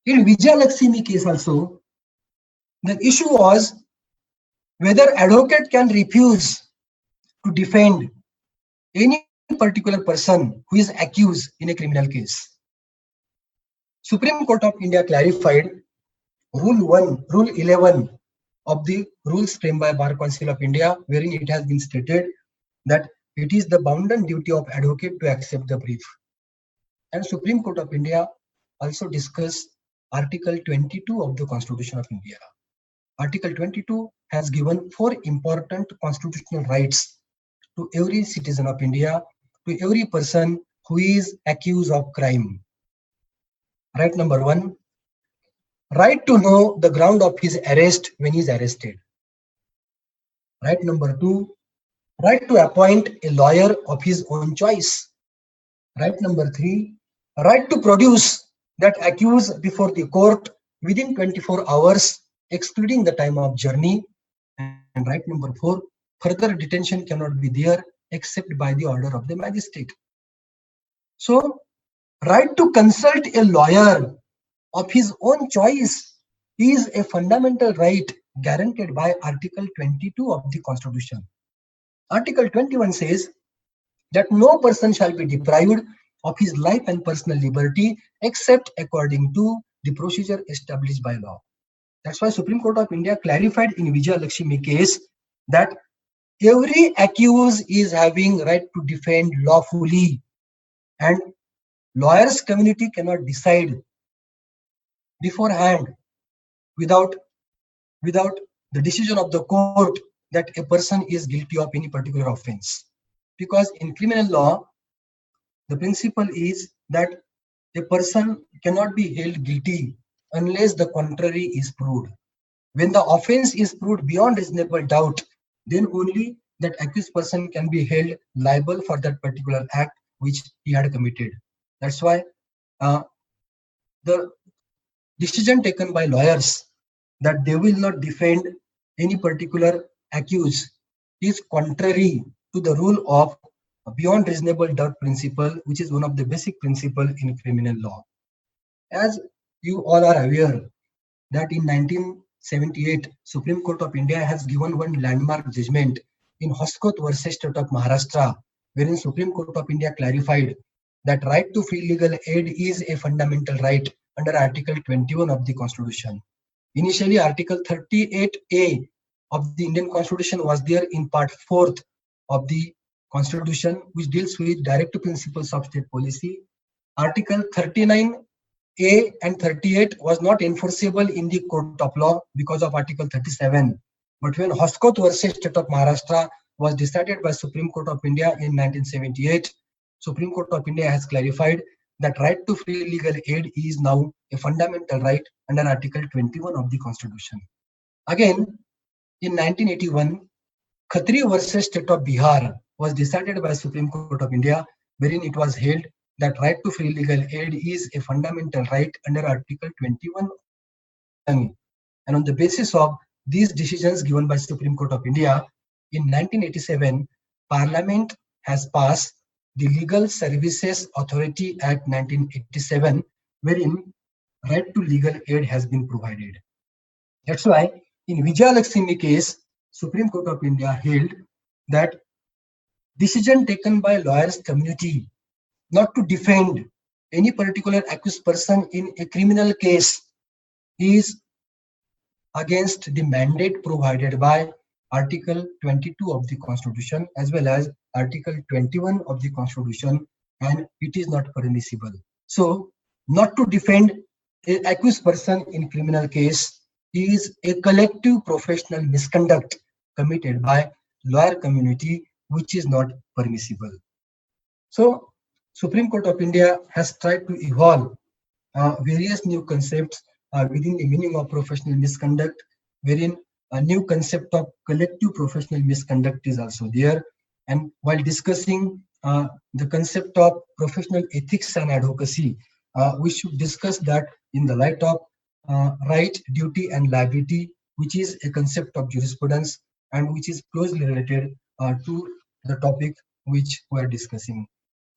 Speaker 1: In Vijaya Lakshmi case also, the issue was whether advocate can refuse to defend any particular person who is accused in a criminal case. Supreme Court of India clarified Rule 11 of the rules framed by Bar Council of India, wherein it has been stated that it is the bounden duty of advocate to accept the brief. And Supreme Court of India also discussed Article 22 of the Constitution of India. Article 22 has given 4 important constitutional rights to every citizen of India, to every person who is accused of crime. Right number 1, right to know the ground of his arrest when he is arrested. Right number 2, right to appoint a lawyer of his own choice. Right number 3, right to produce that accused before the court within 24 hours, excluding the time of journey. And right number 4, further detention cannot be there except by the order of the magistrate. So, right to consult a lawyer of his own choice is a fundamental right guaranteed by Article 22 of the Constitution. Article 21 says that no person shall be deprived of his life and personal liberty except according to the procedure established by law. That's why Supreme Court of India clarified in Vijaya Lakshmi case that every accused is having right to defend lawfully, and lawyers community cannot decide beforehand without the decision of the court that a person is guilty of any particular offense. Because in criminal law, the principle is that a person cannot be held guilty unless the contrary is proved. When the offense is proved beyond reasonable doubt, then only that accused person can be held liable for that particular act which he had committed. That's why the decision taken by lawyers that they will not defend any particular accused is contrary to the rule of beyond reasonable doubt principle, which is one of the basic principles in criminal law. As you all are aware that in 1978, Supreme Court of India has given one landmark judgment in Hoskot versus State of Maharashtra, wherein Supreme Court of India clarified that right to free legal aid is a fundamental right under Article 21 of the Constitution. Initially, Article 38A of the Indian Constitution was there in Part 4th of the Constitution, which deals with direct principles of state policy. Article 39A and 38 was not enforceable in the court of law because of Article 37. But when Hoskot versus State of Maharashtra was decided by Supreme Court of India in 1978, Supreme Court of India has clarified that right to free legal aid is now a fundamental right under Article 21 of the Constitution. Again, in 1981, Khatri versus State of Bihar was decided by Supreme Court of India, wherein it was held that right to free legal aid is a fundamental right under Article 21. And on the basis of these decisions given by Supreme Court of India, in 1987, Parliament has passed the Legal Services Authority Act 1987, wherein right to legal aid has been provided. That's why in Vijaya Lakshmi case, Supreme Court of India held that decision taken by lawyers community not to defend any particular accused person in a criminal case is against the mandate provided by Article 22 of the Constitution as well as Article 21 of the Constitution, and it is not permissible. So, not to defend an accused person in criminal case is a collective professional misconduct committed by lawyer community, which is not permissible. So, Supreme Court of India has tried to evolve various new concepts within the meaning of professional misconduct, wherein a new concept of collective professional misconduct is also there. And while discussing the concept of professional ethics and advocacy, we should discuss that in the light of right, duty, and liability, which is a concept of jurisprudence and which is closely related to the topic which we are discussing.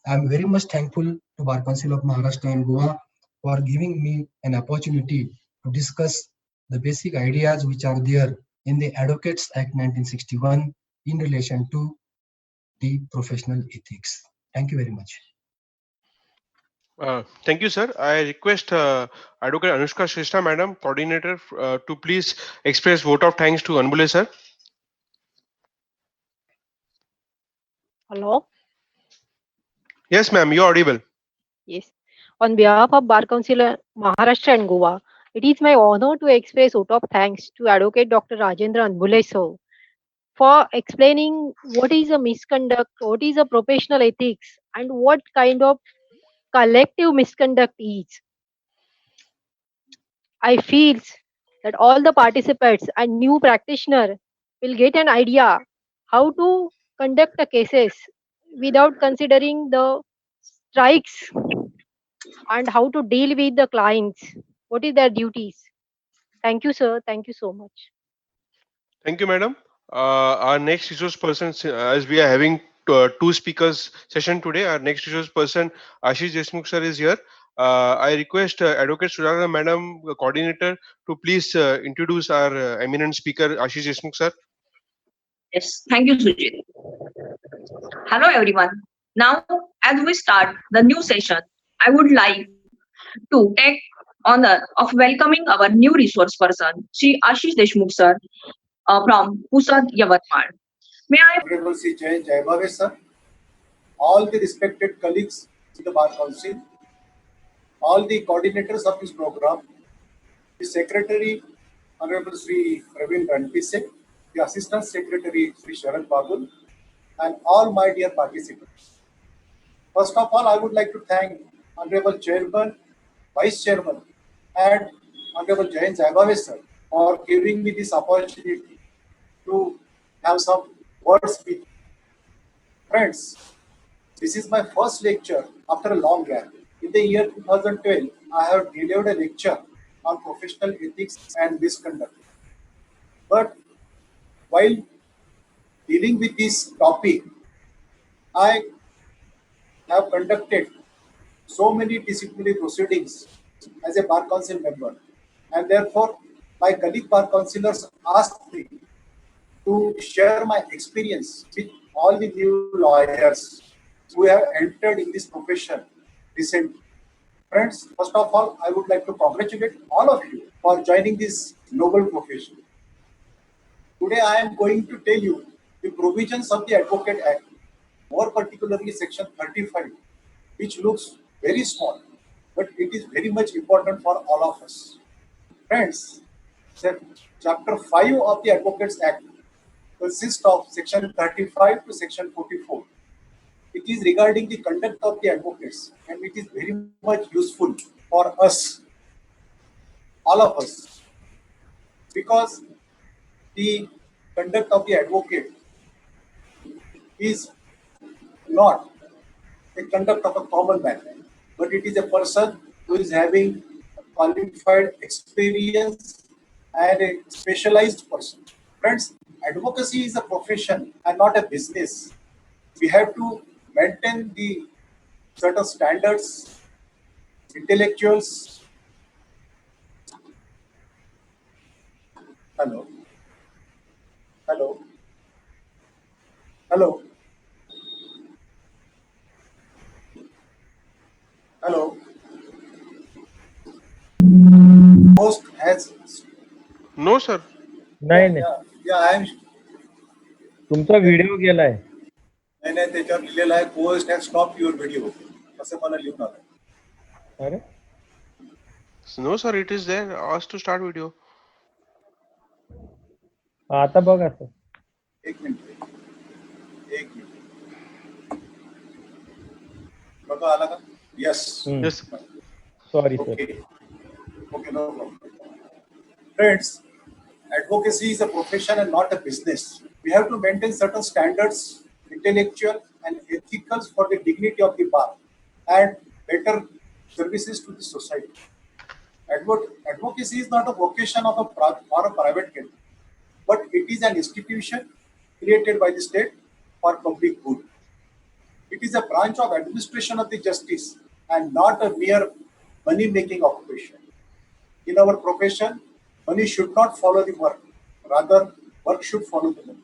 Speaker 1: I am very much thankful to Bar Council of Maharashtra and Goa for giving me an opportunity to discuss the basic ideas which are there in the Advocates Act 1961 in relation to the professional ethics. Thank you very much.
Speaker 2: Thank you, sir. I request Advocate Anushka Shrestha, Madam, Coordinator, to please express vote of thanks to Anbule, sir.
Speaker 3: Hello.
Speaker 2: Yes, ma'am, you're audible.
Speaker 3: Yes. On behalf of Bar Council Maharashtra and Goa, it is my honor to express vote of thanks to Advocate Dr. Rajendra Anbule sir for explaining what is a misconduct, what is a professional ethics, and what kind of collective misconduct is. I feel that all the participants and new practitioner will get an idea how to conduct the cases without considering the strikes and how to deal with the clients. What is their duties? Thank you, sir. Thank you so much.
Speaker 2: Thank you, madam. Our next resource person, as we are having two speakers session today, our next resource person, Ashish Deshmukh sir, is here. I request Advocate Sujata Madam, coordinator, to please introduce our eminent speaker, Ashish Deshmukh sir.
Speaker 4: Yes, thank you, Sujit. Hello, everyone. Now, as we start the new session, I would like to take honor of welcoming our new resource person, Sri Ashish Deshmukh sir, from Pusad, Yavatmal. May I?
Speaker 5: Honorable Sri Jay Jaibhave sir, all the respected colleagues in the Bar Council, all the coordinators of this program, the Secretary, Honorable Sri Praveen Ranpise, the Assistant Secretary Sri Sharan Bagul, and all my dear participants. First of all, I would like to thank Honorable Chairman, Vice Chairman, and Honorable Jayant Jaibhave sir for giving me this opportunity to have some words with you. Friends, this is my first lecture after a long gap. In the year 2012, I have delivered a lecture on professional ethics and misconduct. But while dealing with this topic, I have conducted so many disciplinary proceedings as a Bar Council member. And therefore, my colleague Bar Councillors asked me to share my experience with all the new lawyers who have entered in this profession recently. Friends, first of all, I would like to congratulate all of you for joining this noble profession. Today, I am going to tell you the provisions of the Advocate Act, more particularly Section 35, which looks very small, but it is very much important for all of us. Friends, Chapter 5 of the Advocates Act consists of Section 35 to Section 44. It is regarding the conduct of the advocates, and it is very much useful for us, all of us, because the conduct of the advocate is not the conduct of a common man, but it is a person who is having qualified experience and a specialized person. Friends, advocacy is a profession and not a business. We have to maintain the certain standards, intellectuals. Hello. Hello. Hello. Hello. Host has.
Speaker 2: No, sir.
Speaker 6: नाही नाही
Speaker 5: Yeah, I am.
Speaker 6: तुमचा video गेलाय.
Speaker 5: नाही त्याच्यावर लिहिलेलं आहे host has stop your video असं मला लिहून आलं.
Speaker 6: अरे
Speaker 2: No, sir, it is there. Ask to start video.
Speaker 6: आता बघा सर.
Speaker 5: एक मिनिट बघा आला का? Yes.
Speaker 2: Yes.
Speaker 6: Sorry sir.
Speaker 5: Okay, no problem. Friends, advocacy is a profession and not a business. We have to maintain certain standards, intellectual and ethical, for the dignity of the bar and better services to the society. Advocacy is not a vocation of or a private company, but it is an institution created by the state for public good. It is a branch of administration of the justice and not a mere money-making occupation. In our profession, money should not follow the work. Rather, work should follow the money.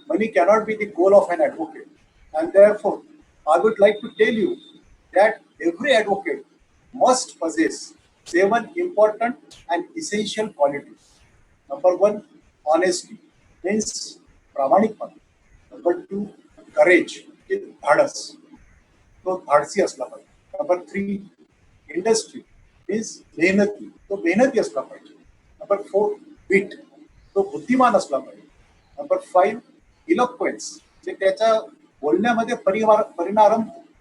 Speaker 5: Money cannot be the goal of an advocate. And therefore, I would like to tell you that every advocate must possess 7 important and essential qualities. Number 1, honesty, means प्रामाणिकपणा. Number 2, courage, धाडस, तो धाडसी असला पाहिजे. Number 3, industry, means मेहनती, तो मेहनती असला पाहिजे. Number 4, wit, तो बुद्धिमान असला पाहिजे. Number 5, eloquence, जे त्याच्या बोलण्यामध्ये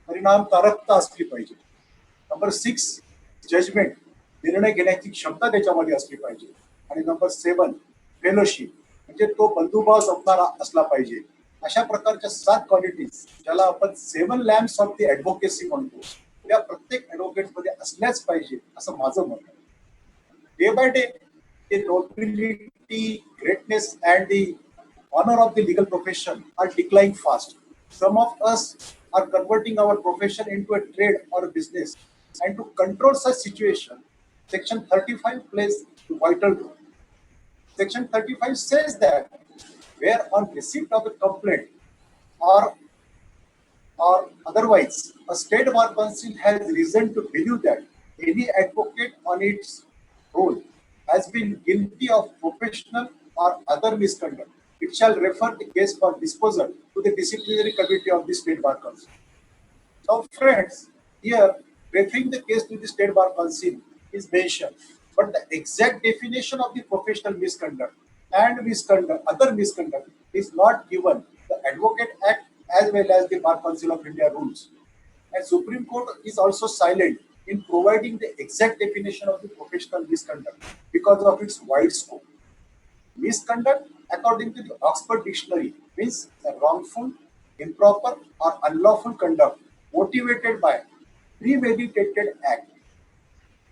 Speaker 5: परिणामकारकता असली पाहिजे. Number 6, जजमेंट, निर्णय घेण्याची क्षमता त्याच्यामध्ये असली पाहिजे. आणि नंबर 7, फेलोशिप, म्हणजे तो बंधुभाव जपणारा असला पाहिजे. अशा प्रकारच्या 7 क्वालिटीज ज्याला आपण 7 लॅम्प्स ऑफ द ऍडव्होकेसी म्हणतो, त्या प्रत्येक ऍडव्होकेट मध्ये असल्याच पाहिजे असं माझं मत आहे. Day by day the nobility, greatness and the honor of the legal profession are declining fast. Some of us are converting our profession into a trade or a business, and to control such situation, Section 35 plays a vital role. Section 35 says that where on receipt of a complaint or otherwise a state bar council has reason to believe that any advocate on its roll has been guilty of professional or other misconduct, it shall refer the case for disposal to the disciplinary committee of the State Bar Council. Now, friends, here referring the case to the State Bar Council is mentioned, but the exact definition of the professional misconduct and other misconduct is not given. The Advocate Act as well as the Bar Council of India rules. And Supreme Court is also silent in providing the exact definition of the professional misconduct because of its wide scope. Misconduct, according to the Oxford Dictionary, means a wrongful, improper, or unlawful conduct motivated by premeditated act.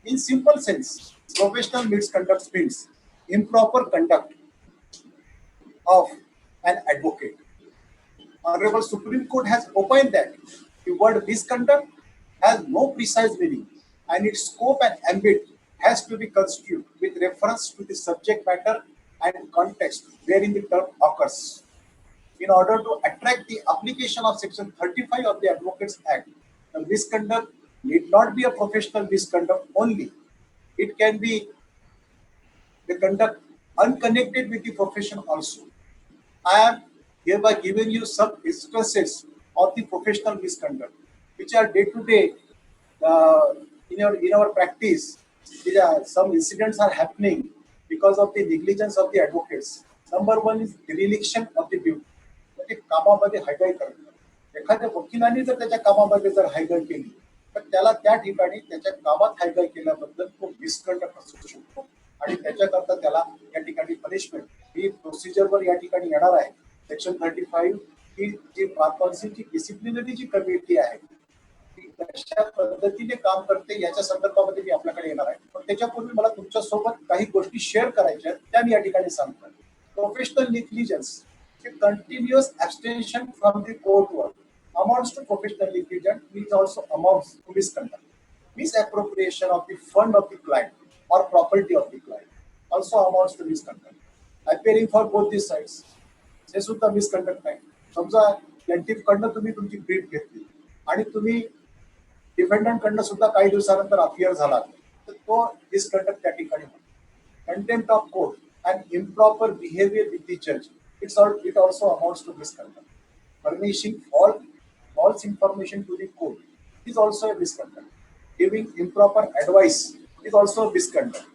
Speaker 5: In simple sense, professional misconduct means improper conduct of an advocate. Honorable Supreme Court has opined that the word misconduct has no precise meaning and its scope and ambit has to be construed with reference to the subject matter and context wherein the term occurs. In order to attract the application of Section 35 of the Advocates Act, the misconduct need not be a professional misconduct only. It can be the conduct unconnected with the profession also. I am hereby giving you some instances of the professional misconduct, which are day to day in our practice. Some incidents are happening because of the negligence of the advocates. Number 1 is dereliction of the duty. म्हणजे कामामध्ये हायगाई करणं. एखाद्या वकिलाने जर त्याच्या कामामध्ये जर हायगाई केली तर त्याला त्या ठिकाणी त्याच्या कामात हायगाई केल्याबद्दल तो मिसकंडक्ट असू शकतो आणि त्याच्याकरता त्याला या ठिकाणी पनिशमेंट ही प्रोसिजरवर या ठिकाणी येणार आहे. सेक्शन 35 ही जी बार काउन्सिलची डिसिप्लिनरी जी कमिटी आहे ती कशा पद्धतीने काम करते याच्या संदर्भामध्ये मी आपल्याकडे येणार आहे. पण त्याच्यापूर्वी मला तुमच्यासोबत काही गोष्टी शेअर करायच्या आहेत त्या मी या ठिकाणी सांगतो. Professional negligence, continuous abstention from the court work amounts to professional negligence, which also amounts to misconduct. Misappropriation of the fund of the client or property of the client also amounts to misconduct. Appearing for both these sides, हे सुद्धा misconduct आहे. समजा plaintiff कडनं तुम्ही तुमची brief घेतली आणि तुम्ही डिफेंडंट कडनं सुद्धा काही दिवसानंतर अपियर झाला तर तो मिसकंडक्ट त्या ठिकाणी होतो. Contempt of court and improper behaviour with the जज, it also amounts to misconduct. Furnishing false information to the court is also a misconduct. Giving improper advice is also a misconduct.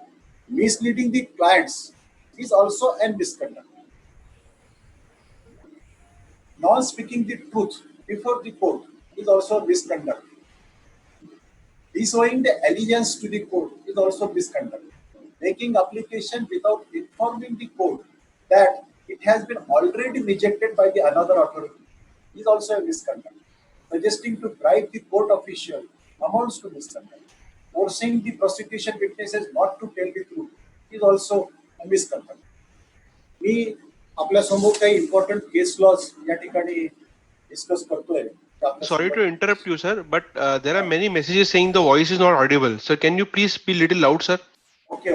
Speaker 5: Misleading the clients is also a misconduct. Non-speaking the truth before the court is also a misconduct. Disowning the allegiance to the court is also misconduct. Making application without informing the court that it has been already rejected by the another authority is also a misconduct. Suggesting to bribe the court official amounts to misconduct. forcing the prosecution witnesses not to tell the truth is also a misconduct. मी आपल्या समोर काही important case laws या ठिकाणी discuss करतोय.
Speaker 2: Sorry to interrupt you, sir, but there are many messages saying the voice is not audible. Sir, can you please be little loud, sir?
Speaker 5: Okay.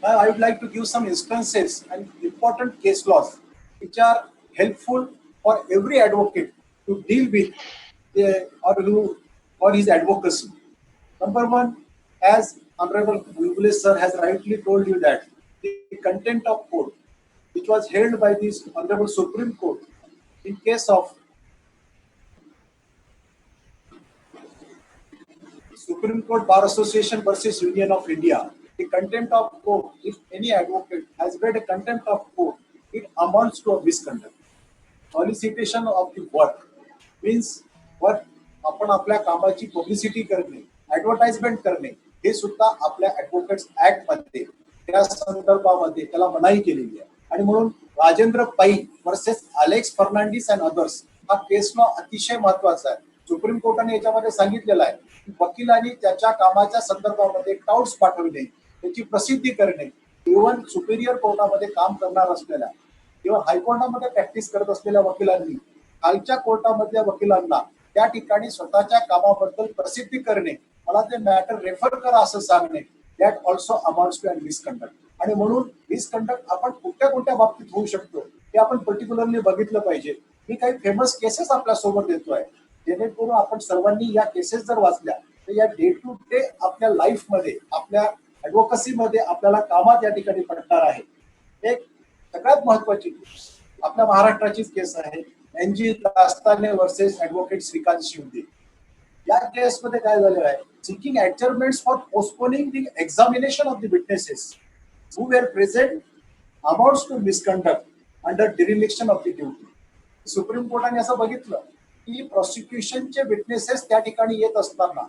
Speaker 5: Now I would like to give some instances and important case laws which are helpful for every advocate to deal with or his advocacy. Number one, as Honorable Bulbule sir has rightly told you that the contempt of court which was held by this Honorable Supreme Court in case of Supreme Court Bar Association versus Union of India, the contempt of court, if any advocate has made a contempt of court, it amounts to a misconduct. Solicitation of the work means work आपण आपल्या कामाची publicity करणे, advertisement करणे, हे सुद्धा आपल्या ऍडव्होकेट्स act मध्ये त्या संदर्भामध्ये त्याला मनाई केलेली आहे. आणि म्हणून Rajendra Pai versus Alex Fernandes and others हा केस लॉ अतिशय महत्वाचा आहे. सुप्रीम कोर्टाने याच्यामध्ये सांगितलेलं आहे की वकिलांनी त्याच्या कामाच्या संदर्भामध्ये टाउट्स पाठवणे, त्याची प्रसिद्धी करणे, इव्हन सुपेरियर कोर्टामध्ये काम करणार असलेल्या किंवा हायकोर्टामध्ये प्रॅक्टिस करत असलेल्या वकिलांनी खालच्या कोर्टामधल्या वकिलांना त्या ठिकाणी स्वतःच्या कामाबद्दल प्रसिद्धी करणे, मला ते मॅटर रेफर करा असं सांगणे, that also amounts to an misconduct. आणि म्हणून मिसकंडक्ट आपण कोणत्या बाबतीत होऊ शकतो हे आपण पर्टिक्युलरली बघितलं पाहिजे. मी काही फेमस केसेस आपल्या सोबत देतोय जेणेकरून आपण सर्वांनी या केसेस जर वाचल्या तर या डे टू डे आपल्या लाईफमध्ये, आपल्या ऍडव्होकसीमध्ये आपल्याला कामात या ठिकाणी पडणार आहे. एक सगळ्यात महत्वाची आपल्या महाराष्ट्राचीच केस आहे, NG Dastane versus advocate Shrikant Shinde. या केसमध्ये काय झालेलं आहे, seeking adjournments for postponing the examination of the witnesses who were present amounts to misconduct under dereliction of the duty. Supreme कोर्टाने असं बघितलं की प्रॉसिक्युशनचे विटनेसेस त्या ठिकाणी येत असताना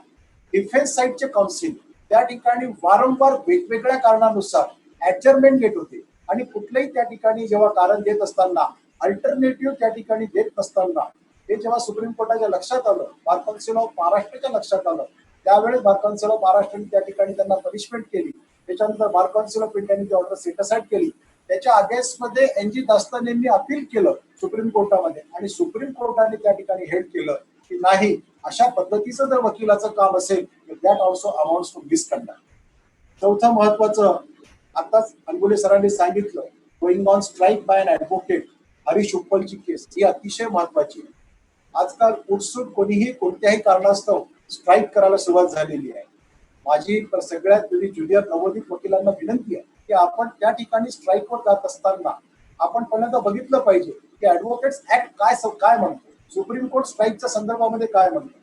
Speaker 5: डिफेन्स साइडचे काउन्सिल त्या ठिकाणी वारंवार वेगवेगळ्या कारणानुसार ऍडजर्नमेंट घेत होते आणि कुठलंही त्या ठिकाणी जेव्हा कारण देत असताना अल्टरनेटिव्ह त्या ठिकाणी देत नसताना हे जेव्हा सुप्रीम कोर्टाच्या लक्षात आलं, बार काउन्सिल ऑफ महाराष्ट्राच्या लक्षात आलं, त्यावेळेस बार काउन्सिल ऑफ महाराष्ट्राने त्या ठिकाणी त्यांना पनिशमेंट केली. त्याच्यानंतर बार काउन्सिल ऑफ इंडियाने ती ऑर्डर सेट असाइड केली. त्याच्या अगेन्स्टमध्ये NG दास्तानेंनी अपील केलं सुप्रीम कोर्टामध्ये आणि सुप्रीम कोर्टाने त्या ठिकाणी हेल्ड केलं की नाही, अशा पद्धतीचं जर वकिलाचं काम असेल तर that also amounts to misconduct. चौथं महत्वाचं, आताच अनगुले सरांनी सांगितलं, going on strike by an advocate Harish उप्पलची केस ही अतिशय महत्वाची आहे. आजकाल उठसूट कोणीही कोणत्याही कारणास्तव स्ट्राईक करायला सुरुवात झालेली आहे. माझी सगळ्यात जुनी ज्युनियर नवोदित वकिलांना विनंती आहे की आपण त्या ठिकाणी स्ट्राईकवर जात असताना आपण पहिल्यांदा बघितलं पाहिजे की ऍडव्होकेट्स ऍक्ट काय म्हणतो, सुप्रीम कोर्ट स्ट्राईकच्या संदर्भामध्ये काय म्हणतो.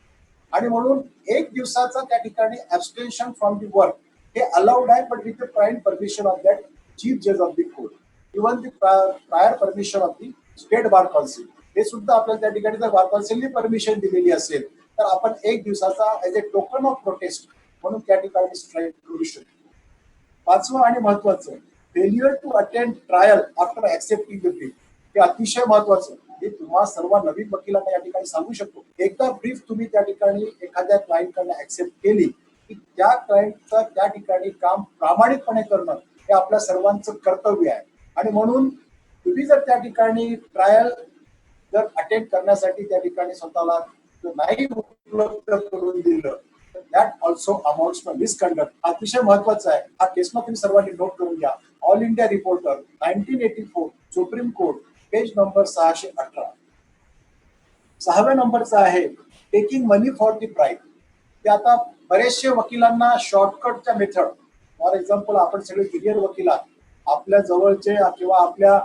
Speaker 5: आणि म्हणून एक दिवसाचा त्या ठिकाणी ऍब्स्टेन्शन फ्रॉम दी वर्क हे अलाउड आहे, but with the prior permission of that chief जज of the court, even the prior permission of the state bar council. हे सुद्धा आपल्याला त्या ठिकाणी जर बार काउन्सिलने परमिशन दिलेली असेल तर आपण एक दिवसाचा as a token of protest म्हणून त्या ठिकाणी स्ट्राईक करू शकतो. पाचवं आणि महत्वाचं, failure to attend trial after accepting the brief. हे अतिशय महत्वाचं, हे तुम्हा सर्व नवीन वकिलांना या ठिकाणी सांगू शकतो. एकदा ब्रीफ तुम्ही त्या ठिकाणी एखाद्या क्लायंटकडनं ऍक्सेप्ट केली की त्या क्लायंटचं त्या ठिकाणी काम प्रामाणिकपणे करणं हे आपल्या सर्वांचं कर्तव्य आहे. आणि म्हणून तुम्ही जर त्या ठिकाणी ट्रायल जर अटेंड करण्यासाठी त्या ठिकाणी स्वतःला नाही उपलब्ध करून दिलं तर that also amounts to misconduct. अतिशय महत्वाचा आहे हा केस तुम्ही सर्वांनी नोट करून घ्या. All India reporter 1984 supreme court page number 618. 6व्या नंबरचा आहे taking money for the pride. ते आता बरेचसे वकिलांना शॉर्टकटच्या मेथड, फॉर एक्झाम्पल आपण सगळे सिनियर वकील आहात, आपल्या जवळचे किंवा आपल्या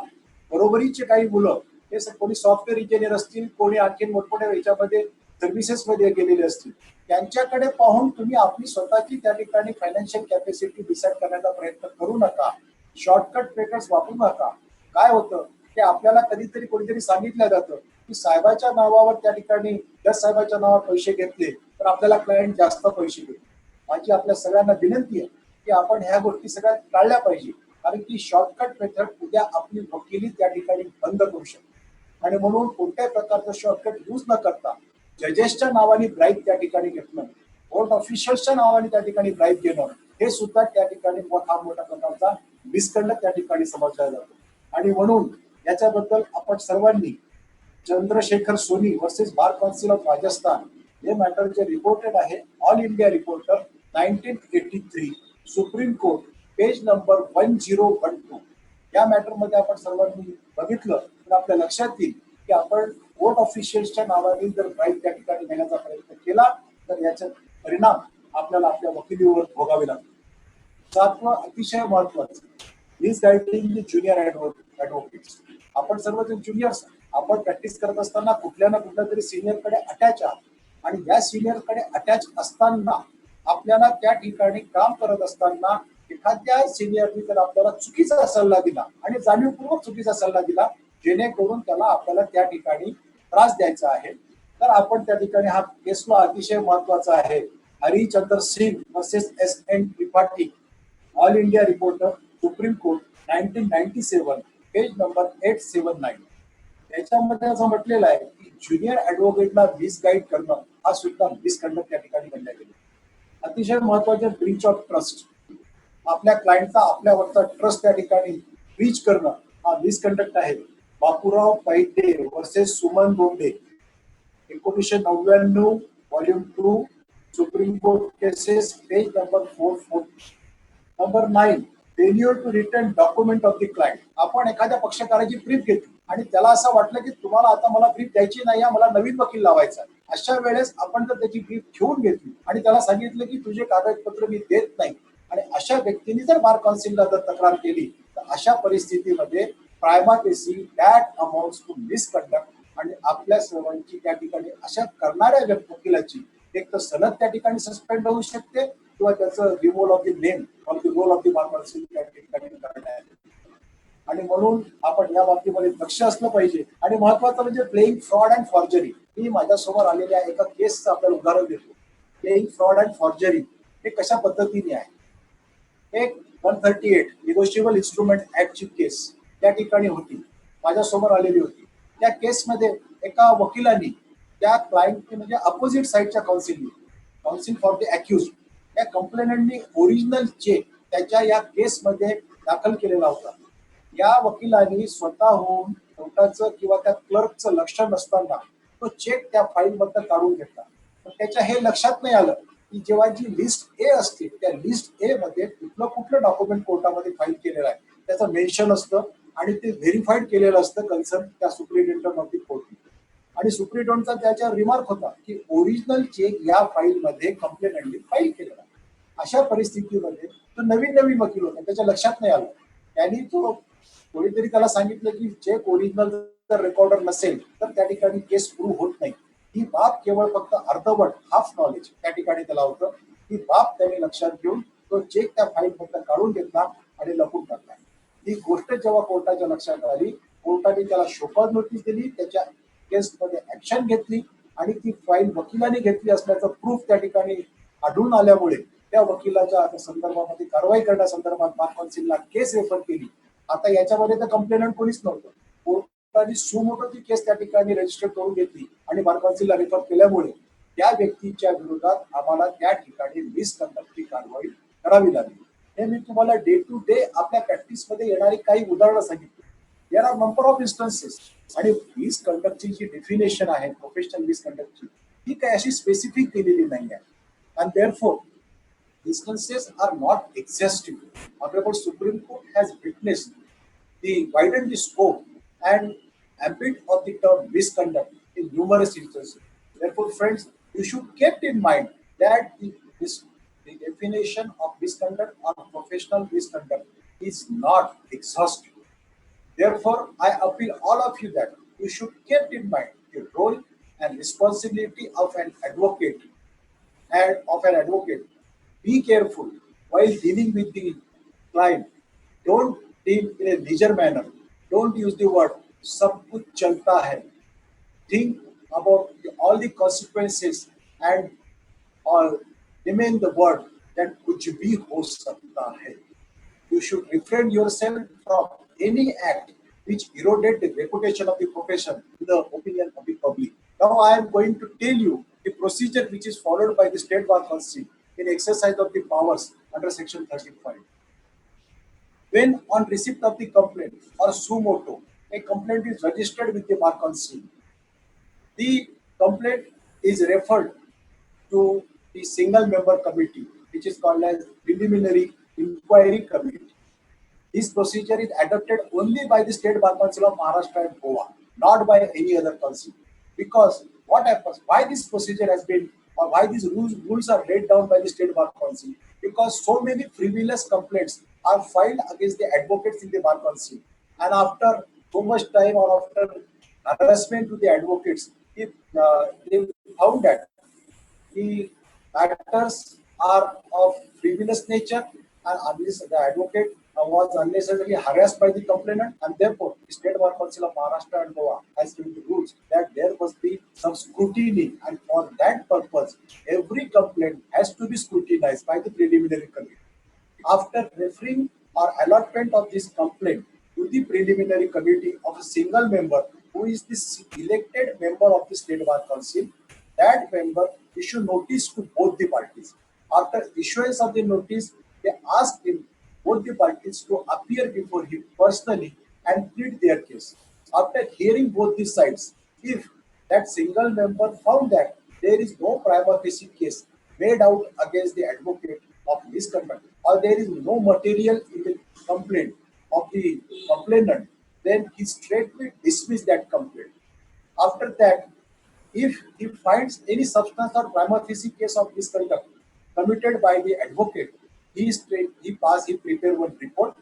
Speaker 5: बरोबरीचे काही मुलं हे कोणी सॉफ्टवेअर इंजिनियर असतील, कोणी आणखी मोठमोठ्या याच्यामध्ये सर्व्हिसेसमध्ये गेलेले असतील, त्यांच्याकडे पाहून तुम्ही आपली स्वतःची त्या ठिकाणी फायनान्शियल कॅपॅसिटी डिसाईड करण्याचा प्रयत्न करू नका. शॉर्टकट मेथड्स वापरू नका. काय होतं की आपल्याला कधीतरी कोणीतरी सांगितलं जातं की साहेबाच्या नावावर त्या ठिकाणी जज साहेबाच्या नावावर पैसे घेतले तर आपल्याला क्लायंट जास्त पैसे देतो. माझी आपल्या सगळ्यांना विनंती आहे की आपण ह्या गोष्टी सगळ्या टाळल्या पाहिजे, कारण की शॉर्टकट मेथड उद्या आपली वकिली त्या ठिकाणी बंद करू शकते. आणि म्हणून कोणत्याही प्रकारचं शॉर्टकट यूज न करता जजेसच्या नावाने ब्राईब त्या ठिकाणी घेतलं, कोर्ट ऑफिशियल्सच्या नावाने त्या ठिकाणी ब्राईब घेणं हे सुद्धा त्या ठिकाणी हा मोठा प्रकारचा मिसकंडक्ट त्या ठिकाणी समजला जातो. आणि म्हणून याच्याबद्दल आपण सर्वांनी Chandrashekhar Soni versus bar council of Rajasthan हे मॅटर जे रिपोर्टेड आहे all India reporter 1983 supreme court page number 1012 या मॅटरमध्ये आपण सर्वांनी बघितलं तर आपल्या लक्षात येईल की आपण कोर्ट ऑफिशियल्सच्या नावाने जर ब्राईब त्या ठिकाणी घेण्याचा प्रयत्न केला तर याचा परिणाम आपल्याला आपल्या वकिलीवर भोगावे लागतो. सातवं अतिशय महत्वाचं मिसगायडिंग द ज्युनियर ऍडव्होकेट्स. आपण सर्वजण ज्युनियर्स आपण प्रॅक्टिस करत असताना कुठल्या ना कुठल्या तरी सिनियरकडे अटॅच आहात आणि या सिनियरकडे अटॅच असताना आपल्याला त्या ठिकाणी काम करत असताना एखाद्या सिनियरनी जर आपल्याला चुकीचा सल्ला दिला आणि जाणीवपूर्वक चुकीचा सल्ला दिला जेणेकरून त्याला आपल्याला त्या ठिकाणी त्रास द्यायचा आहे तर आपण त्या ठिकाणी हा केस लॉ अतिशय महत्वाचा आहे. Harichandra Singh versus S.N. Tripathi all India reporter supreme court 1997 page number 879. याच्यामध्ये असं म्हटलेलं आहे की ज्युनियर ऍडव्होकेटला मिसगाईड करणं हा सुद्धा मिसकंडक्ट त्या ठिकाणी बनला गेला. अतिशय महत्वाचे ब्रीच ऑफ ट्रस्ट. आपल्या क्लायंटचा आपल्यावरचा ट्रस्ट त्या ठिकाणी ब्रीच करणं हा मिसकंडक्ट आहे. Bapurao Paithe versus Suman Bonde 1999 volume 2 supreme court cases page number 440. Number 9 failure to return document of the client. आपण एखाद्या पक्षकाराची ब्रीफ घेतली आणि त्याला असं वाटलं की तुम्हाला आता मला ब्रीफ द्यायची नाही मला नवीन वकील लावायचा. अशा वेळेस आपण जर त्याची ब्रीफ घेऊन घेतली आणि त्याला सांगितलं की तुझे कागदपत्र मी देत नाही आणि अशा व्यक्तीने जर बार काउन्सिलला जर तक्रार केली तर अशा परिस्थितीमध्ये prima facie that amounts to misconduct आणि आपल्या सर्वांची त्या ठिकाणी अशा करणाऱ्या वकिलाची एक तर सनद त्या ठिकाणी सस्पेंड होऊ शकते किंवा त्याचं removal of the name of the roll of the bar council त्या ठिकाणी करण्यात. आणि म्हणून आपण या बाबतीमध्ये दक्ष असलं पाहिजे. आणि महत्वाचं म्हणजे प्लेइंग फ्रॉड अँड फॉर्जरी. मी माझ्यासमोर आलेल्या एका केसचं आपल्याला उदाहरण देतो. प्लेइंग फ्रॉड अँड फॉर्जरी हे कशा पद्धतीने आहे. एक 138 निगोशिएबल इन्स्ट्रुमेंट ऍक्टची केस त्या ठिकाणी होती माझ्यासमोर आलेली होती. त्या केसमध्ये एका वकिलांनी त्या क्लायंटने म्हणजे अपोजिट साईडच्या काउन्सिल फॉर द अक्युज या कंप्लेनंटनी ओरिजिनल चेक त्याच्या या केसमध्ये दाखल केलेला होता. या वकिलांनी स्वतःहून कोर्टाचं किंवा त्या क्लर्कचं लक्ष नसताना तो चेक त्या फाईलमधनं काढून घेतला. पण त्याच्या हे लक्षात नाही आलं की जेव्हा जी लिस्ट ए असते त्या लिस्ट ए मध्ये कुठलं डॉक्युमेंट कोर्टामध्ये फाईल केलेलं आहे त्याचं मेन्शन असतं आणि ते व्हेरीफाईड केलेलं असतं कन्सर्न त्या सुप्रिटेंडंट ऑफ द कोर्ट. आणि सुप्रिटेंडंटचा त्याच्यावर रिमार्क होता की ओरिजिनल चेक या फाईलमध्ये कंप्लेंटंटनी फाईल केलेला. अशा परिस्थितीमध्ये तो नवीन वकील होता त्याच्या लक्षात नाही आलं. त्यांनी तो कोणीतरी त्याला सांगितलं की चेक ओरिजिनल जर रेकॉर्डर नसेल तर त्या ठिकाणी केस प्रूव्ह होत नाही. ही बाब केवळ फक्त अर्धवट हाफ नॉलेज त्या ठिकाणी त्याला होतं. ही बाब त्यांनी लक्षात घेऊन तो चेक त्या फाईल फक्त काढून घेतला आणि लपून टाकला. ही गोष्ट जेव्हा कोर्टाच्या लक्षात आली कोर्टाने त्याला शोकॉज नोटीस दिली त्याच्या केसमध्ये ऍक्शन घेतली आणि ती फाईल वकिलाने घेतली असल्याचं प्रूफ त्या ठिकाणी आढळून आल्यामुळे त्या वकिलाच्या संदर्भामध्ये कारवाई करण्यासंदर्भात बार काउन्सिलला केस रेफर केली. आता याच्यामध्ये तर कंप्लेनंट कोणीच नव्हतं. कोर्टाने सुमोटो ती केस त्या ठिकाणी रजिस्टर करून घेतली आणि बार काउन्सिलला रेफर केल्यामुळे त्या व्यक्तीच्या विरोधात आम्हाला त्या ठिकाणी मिसकंडक्टची कारवाई करावी लागली. हे मी तुम्हाला डे टू डे आपल्या प्रॅक्टिसमध्ये येणारी काही उदाहरणं सांगितली. There are number of instances. आणि मिसकंडक्टची जी डेफिनेशन आहे प्रोफेशनल मिसकंडक्टची ती काही अशी स्पेसिफिक केलेली नाही आहे. And therefore instances are not exhaustive. However, Supreme Court has witnessed widened the scope and ambit of the term misconduct in numerous instances. Therefore, friends, you should keep in mind that the definition of misconduct or professional misconduct is not exhaustive. Therefore, I appeal all of you that you should keep in mind the role and responsibility of an advocate Be careful while dealing with the client. Don't deal in a leisure manner. Don't use the word "sab kuch chalta hai." Think about all the consequences and remain the word that kuch bhi ho sakta hai. You should refrain yourself from any act which eroded the reputation of the profession to the opinion of the public. Now I am going to tell you the procedure which is followed by the State Bar Council in exercise of the powers under Section 35. When on receipt of the complaint or suo motu, a complaint is registered with the Bar Council, the complaint is referred to the single member committee, which is called as preliminary inquiry committee. This procedure is adopted only by the State Bar Council of Maharashtra and Goa, not by any other council. Because what happens, why this procedure has been, or why these rules are laid down by the State Bar Council? Because so many frivolous complaints are filed against the advocates in the Bar Council. And after so much time or after harassment to the advocates, if they found that the matters are of frivolous nature and the advocate was unnecessarily harassed by the complainant, and therefore the State Bar Council of Maharashtra and Goa has given the rules that there must be some scrutiny, and for that purpose every complaint has to be scrutinized by the preliminary committee. After referring or allotment of this complaint to the preliminary committee of a single member who is the elected member of the State Bar Council, that member issue notice to both the parties. After issuance of the notice, they ask him, both the parties, to appear before him personally and plead their case. After hearing both the sides, if that single member found that there is no prima facie case made out against the advocate of misconduct, or there is no material in the complaint of the complainant, then he straightway dismiss that complaint. After that, if he finds any substance or prima facie case of misconduct committed by the advocate, he prepare one report.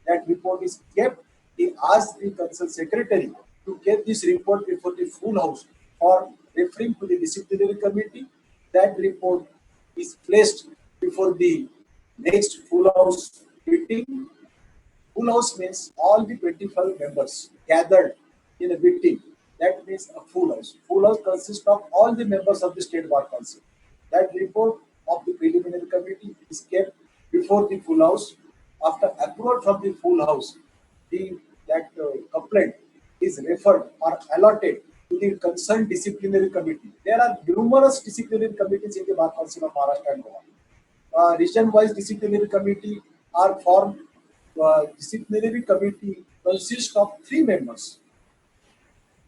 Speaker 5: That report is kept. He asks the concerned secretary to get this report before the full house for referring to the disciplinary committee. That report is placed before the next full house meeting. Full house means all the 25 members gathered in a meeting. That means a full house. Full house consists of all the members of the State Bar Council. That report of the preliminary committee is kept before the full house. After approval from the full house, that complaint is referred or allotted to the concerned disciplinary committee. There are numerous disciplinary committees in the Bar Council of Maharashtra and Goa. Region-wise disciplinary committee are formed. Disciplinary committee consists of 3 members.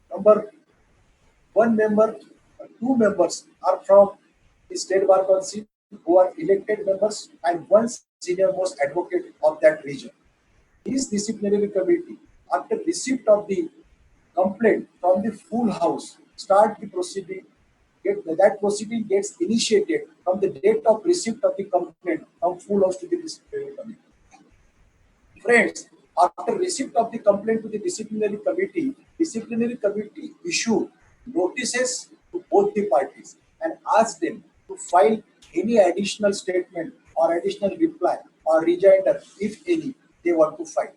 Speaker 5: Number 1 member, 2 members are from the State Bar Council who are elected members, and 1 senior most advocate of that region. This disciplinary committee, after receipt of the complaint from the full house, start the proceeding. That proceeding gets initiated from the date of receipt of the complaint from full house to the disciplinary committee. Friends, after receipt of the complaint to the disciplinary committee issue notices to both the parties and ask them to file any additional statement or additional reply or rejoinder, if any, they want to file.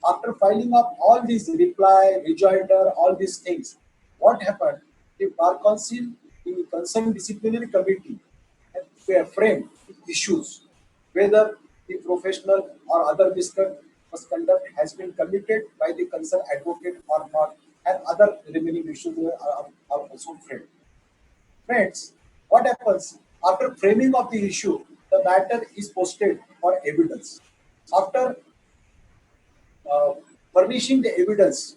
Speaker 5: After filing up all these reply, rejoinder, all these things, what happened? The Bar Council, the concerned disciplinary committee, frame issues whether the professional or other misconduct has been committed by the concerned advocate or not, and other remaining issues are also framed. Friends, what happens after framing of the issue? The matter is posted for evidence. After furnishing the evidence,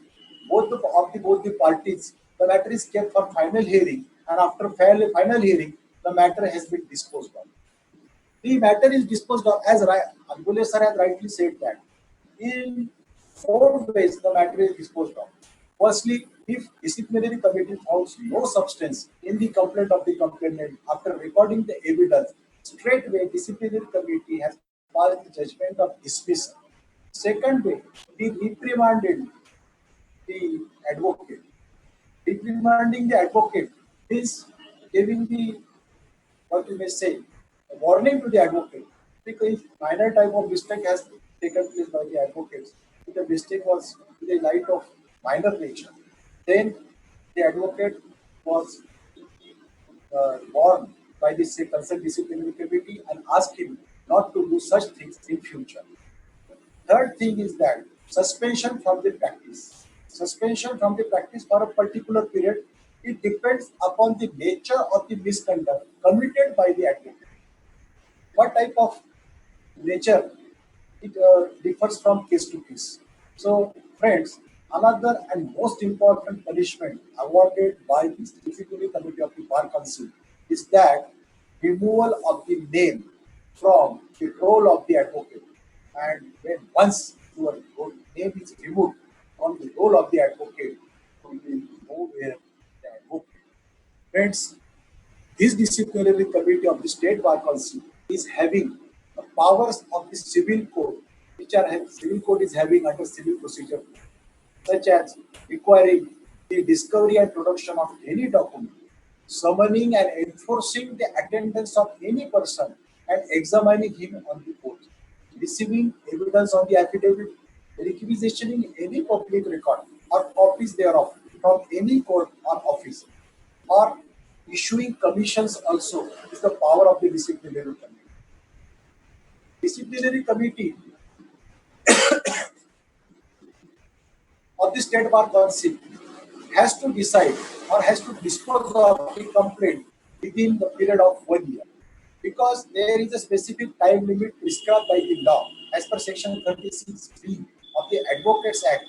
Speaker 5: both the parties, the matter is kept for final hearing, and after final hearing, the matter has been disposed of. The matter is disposed of, as Angule sir has rightly said, that in 4 ways the matter is disposed of. Firstly, if disciplinary committee finds no substance in the complaint of the complainant, after recording the evidence, straightway disciplinary committee has passed the judgment of dismissal. Second way, the reprimanded the advocate. Reprimanding the advocate is giving the, what you may say, a warning to the advocate, because minor type of mistake has taken place by the advocates. If the mistake was in the light of minor nature, then the advocate was warned by the concerned disciplinary committee and asked him not to do such things in future. Third thing is that suspension from the practice. Suspension from the practice for a particular period It depends upon the nature of the misconduct committed by the advocate. What type of nature, it differs from case to case. So, friends, another and most important punishment awarded by the Disciplinary Committee of the Bar Council is that removal of the name from the role of the advocate. And when once your name is removed from the role of the advocate, you will know where the advocate. Friends, this disciplinary committee of the State Bar Council is having the powers of the civil code, which are civil code is having under civil procedure, such as requiring the discovery and production of any document, summoning and enforcing the attendance of any person, and examining him on the court, receiving evidence on the affidavit, requisitioning any public record or copies thereof from any court or office, or issuing commissions also is the power of the disciplinary committee. Disciplinary committee of the State Bar Council has to decide or has to dispose of the complaint within the period of 1 year, because there is a specific time limit prescribed by the law as per section 36B of the Advocates Act.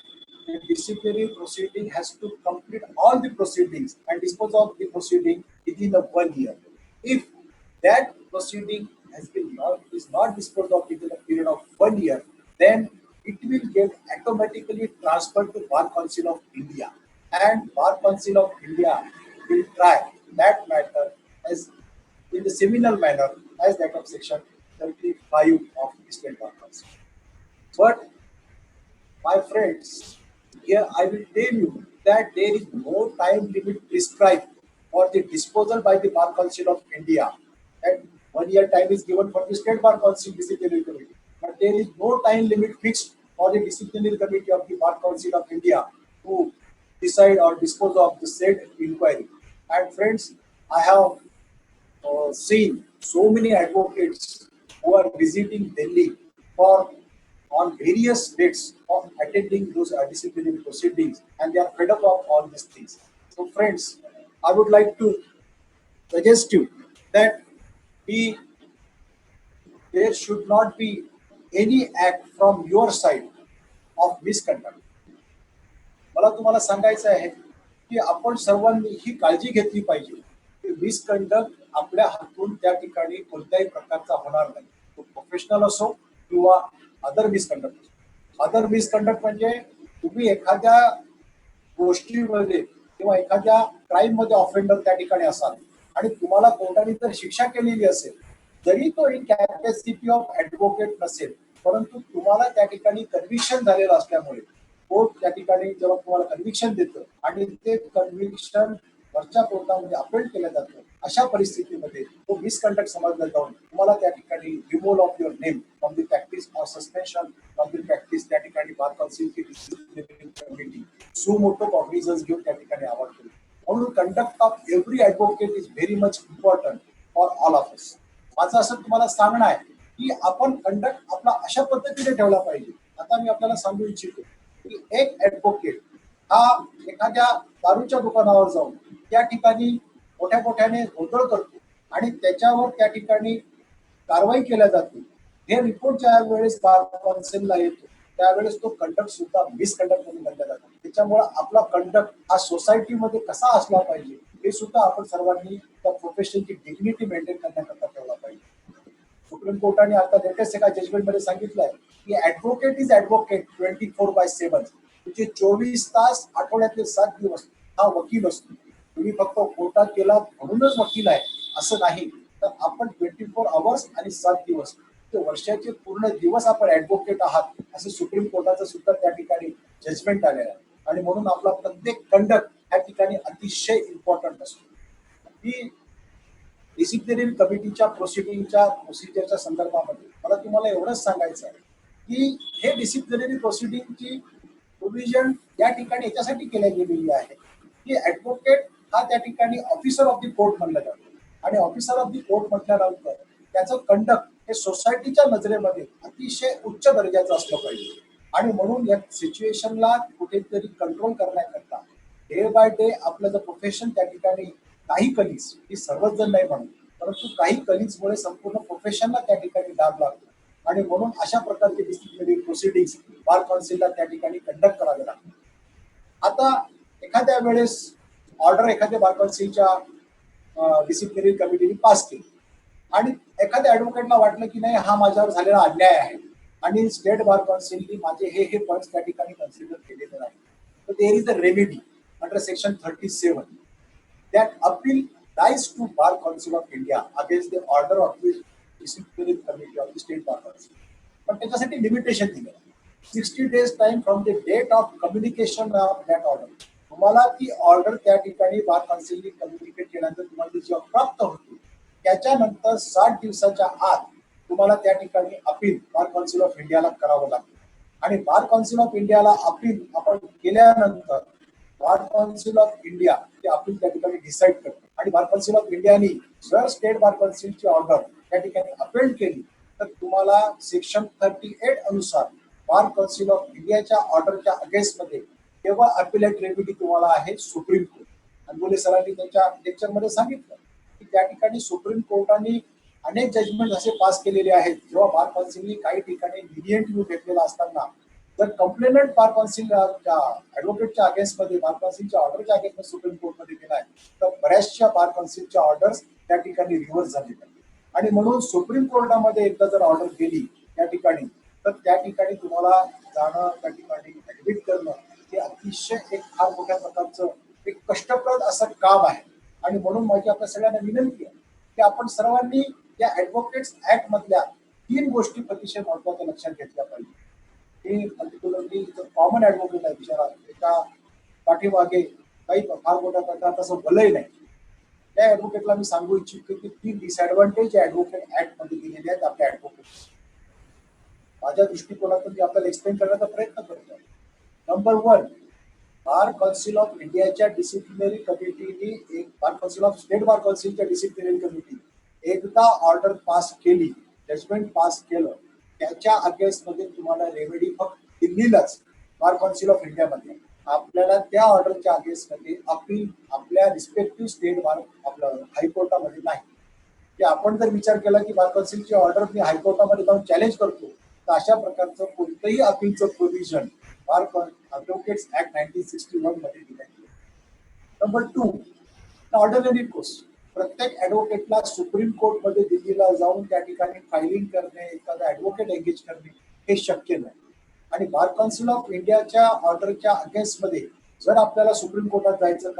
Speaker 5: The disciplinary proceeding has to complete all the proceedings and dispose of the proceeding within the 1 year. If that proceeding is not disposed of within a period of 1 year, then it will get automatically transferred to Bar Council of India, and Bar Council of India will try that matter as in the similar manner as that of section 35 of the State Bar Council. But my friends, here I will tell you that there is no time limit prescribed for the disposal by the Bar Council of India. And 1 year time is given for the State Bar Council Disciplinary Committee. But there is no time limit fixed for the Disciplinary Committee of the Bar Council of India to decide or dispose of the said inquiry. And friends, I have seen so many advocates who are visiting Delhi for on various dates of attending those disciplinary proceedings, and they are fed up of all these things. So, friends, I would like to suggest you that we there should not be any act from your side of misconduct. मला तुम्हाला सांगायचं आहे की आपण सर्वांनी ही काळजी घेतली पाहिजे की मिसकंडक्ट आपल्या हातून त्या ठिकाणी कोणत्याही प्रकारचा होणार नाही. तो प्रोफेशनल असो किंवा अदर मिसकंडक्ट. अदर मिसकंडक्ट म्हणजे तुम्ही एखाद्या गोष्टीमध्ये किंवा एखाद्या क्राईम मध्ये ऑफेंडर त्या ठिकाणी असाल आणि तुम्हाला कोर्टाने जर शिक्षा केलेली असेल, जरी तो इन कॅपॅसिटी ऑफ ऍडव्होकेट नसेल, परंतु तुम्हाला त्या ठिकाणी कन्व्हिक्शन झालेलं असल्यामुळे कोर्ट त्या ठिकाणी जेव्हा तुम्हाला कन्व्हिक्शन देतं आणि ते कन्व्हिक्शन वरच्या कोर्टामध्ये अपील केलं जातं, अशा परिस्थितीमध्ये तो मिसकंडक्ट समजला जाऊन तुम्हाला त्या ठिकाणी removal of your name from the practice or suspension from the practice त्या ठिकाणी बार काउन्सिलची डिसिप्लिनरी कमिटी सुमोटो कॉग्निझन्स घेऊन त्या ठिकाणी अवॉर्ड केली. म्हणून conduct of every advocate is very much important for all of us. माझं असं तुम्हाला सांगणं आहे की आपण कंडक्ट आपला अशा पद्धतीने ठेवला पाहिजे. आता मी आपल्याला सांगू इच्छितो की एक ऍडव्होकेट हा एखाद्या दारूच्या दुकानावर जाऊन त्या ठिकाणी मोठ्या मोठ्याने गोंधळ करतो आणि त्याच्यावर त्या ठिकाणी कारवाई केल्या जाते. हे रिपोर्ट ज्या वेळेस बार काउन्सिलला येतो त्यावेळेस तो कंडक्ट सुद्धा मिसकंडक्ट म्हणून गणला जातो. त्याच्यामुळे आपला कंडक्ट हा सोसायटीमध्ये कसा असला पाहिजे हे सुद्धा आपण सर्वांनी त्या प्रोफेशनची डिग्निटी मेंटेन करण्याकरता ठेवला पाहिजे. सुप्रीम कोर्टाने आता लेटेस्ट एका जजमेंटमध्ये सांगितलंय की ऍडव्होकेट इज ऍडव्होकेट 24/7, म्हणजे 24 तास आठवड्यातले 7 दिवस हा वकील असतो. तुम्ही फक्त कोर्टात गेला म्हणूनच वकील आहे असं नाही, तर आपण 24 आवर्स आणि 7 दिवस वर्षाचे पूर्ण दिवस आपण ऍडव्होकेट आहात असं सुप्रीम कोर्टाचं सुद्धा त्या ठिकाणी जजमेंट आलेलं आहे. आणि म्हणून आपला प्रत्येक कंडक्ट त्या ठिकाणी अतिशय इम्पॉर्टंट असतो. ही डिसिप्लिनरी कमिटीच्या प्रोसिजरच्या संदर्भामध्ये मला तुम्हाला एवढंच सांगायचं आहे की हे डिसिप्लिनरी प्रोसिडिंगची प्रोव्हिजन या ठिकाणी याच्यासाठी केल्या गेलेली आहे की ऍडव्होकेट हा त्या ठिकाणी ऑफिसर ऑफ द कोर्ट म्हणलं जातो आणि ऑफिसर ऑफ द कोर्ट म्हटल्यानंतर त्याचं कंडक्ट हे सोसायटीच्या नजरेमध्ये अतिशय उच्च दर्जाचं असलं पाहिजे. आणि म्हणून या सिच्युएशनला कुठेतरी कंट्रोल करण्याकरता डे बाय डे आपलं जर प्रोफेशन त्या ठिकाणी काही कलिग्स, ही सर्वच जण नाही म्हणून, परंतु काही कलिग्समुळे संपूर्ण प्रोफेशनला त्या ठिकाणी दाब लागतो आणि म्हणून अशा प्रकारचे डिसिप्लिनरी प्रोसिडिंग्स बार काउन्सिलला त्या ठिकाणी कंडक्ट करावे लागतात. आता एखाद्या वेळेस ऑर्डर एखाद्या बार काउन्सिलच्या डिसिप्लिनरी कमिटीने पास केली आणि एखाद्या ऍडव्होकेटला वाटलं की नाही हा माझ्यावर झालेला अन्याय आहे आणि स्टेट बार काउन्सिलनी माझे हे पॉईंट्स त्या ठिकाणी कन्सिडर केलेले नाही, तर there is a remedy under section 37 that appeal lies to Bar Council of India against the order of the disciplinary committee of the state bar council. पण त्याच्यासाठी लिमिटेशन दिलं 60 days time from the date of communication of that order. तुम्हाला ती order त्या ठिकाणी बार काउन्सिलने communicate केल्यानंतर तुम्हाला ती जेव्हा प्राप्त होती त्याच्यानंतर 60 दिवसाच्या आत तुम्हाला त्या ठिकाणी अपील बार काउन्सिल ऑफ इंडियाला करावं लागतं आणि बार काउन्सिल ऑफ इंडियाला अपील आपण केल्यानंतर बार काउन्सिल ऑफ इंडिया ते अपील त्या ठिकाणी डिसाईड करतो आणि बार काउन्सिल ऑफ इंडियानी जर स्टेट बार काउन्सिलची ऑर्डर त्या ठिकाणी अपेल केली तर तुम्हाला सेक्शन 38 अनुसार बार काउन्सिल ऑफ इंडियाच्या ऑर्डरच्या अगेन्स्टमध्ये तेव्हा अपिलेट रेमेडी तुम्हाला आहे सुप्रीम कोर्ट. अनबोले सरांनी त्यांच्या लेक्चरमध्ये सांगितलं की त्या ठिकाणी सुप्रीम कोर्टाने अनेक जजमेंट असे पास केलेले आहेत जेव्हा बार काउन्सिलनी काही ठिकाणी लिनियंट व्ह्यू घेतलेला असताना जर कंप्लेनंट बार काउन्सिलच्या ऍडव्होकेटच्या अगेन्स्टमध्ये बार काउन्सिलच्या ऑर्डरच्या अगेन्स्टमध्ये सुप्रीम कोर्टमध्ये गेलाय तर बऱ्याचशा बार काउन्सिलच्या ऑर्डर्स त्या ठिकाणी रिव्हर्स झालेल्या आणि म्हणून सुप्रीम कोर्टामध्ये एकदा जर ऑर्डर गेली त्या ठिकाणी तर त्या ठिकाणी तुम्हाला जाणं त्या ठिकाणी ऍडमिट करणं हे अतिशय एक फार मोठ्या प्रकारचं एक कष्टप्रद असं काम आहे आणि म्हणून माझी आपल्या सगळ्यांना विनंती आहे की आपण सर्वांनी या ऍडव्होकेट्स ऍक्ट मधल्या 3 गोष्टी अतिशय महत्वाच्या लक्षात घेतल्या पाहिजे. ही पर्टिक्युलरली कॉमन ऍडव्होकेट आहे बिचारा, एका पाठीमागे काही फार मोठ्या प्रकारात असं भलंही नाही. त्या ऍडव्होकेटला मी सांगू इच्छितो की 3 डिसएडव्हान्टेज ऍडव्होकेट ऍक्ट मध्ये दिलेले आहेत आपल्या ऍडव्होकेट. माझ्या दृष्टिकोनातून मी आपल्याला एक्सप्लेन करण्याचा प्रयत्न करतो. नंबर 1, बार काउन्सिल ऑफ इंडियाच्या डिसिप्लिनरी कमिटीने एक bar council of state bar काउन्सिलच्या डिसिप्लिनरी कमिटी एकदा ऑर्डर पास केली, जजमेंट पास केलं, त्याच्या अगेन्स्टमध्ये तुम्हाला रेमेडी फक्त दिल्लीलाच बार काउन्सिल ऑफ इंडियामध्ये आपल्याला त्या ऑर्डरच्या अगेन्स्टमध्ये अपील आपल्या रिस्पेक्टिव्ह स्टेट बार आपलं हायकोर्टामध्ये नाही. की आपण जर विचार केला की बार काउन्सिलची ऑर्डर मी हायकोर्टामध्ये जाऊन चॅलेंज करतो तर अशा प्रकारचं कोणतंही अपीलचं प्रोव्हिजन बार ऍडव्होकेट्स ऍक्ट 1961 मध्ये दिलं. Number 2, ordinary course. प्रत्येक ऍडव्होकेटला सुप्रीम कोर्टमध्ये दिल्लीला जाऊन त्या ठिकाणी फायलिंग करणे, एखादा ऍडव्होकेट एंगेज करणे हे शक्य नाही आणि बार काउन्सिल ऑफ इंडियाच्या ऑर्डरच्या अगेन्स्टमध्ये जर आपल्याला सुप्रीम कोर्टात जायचं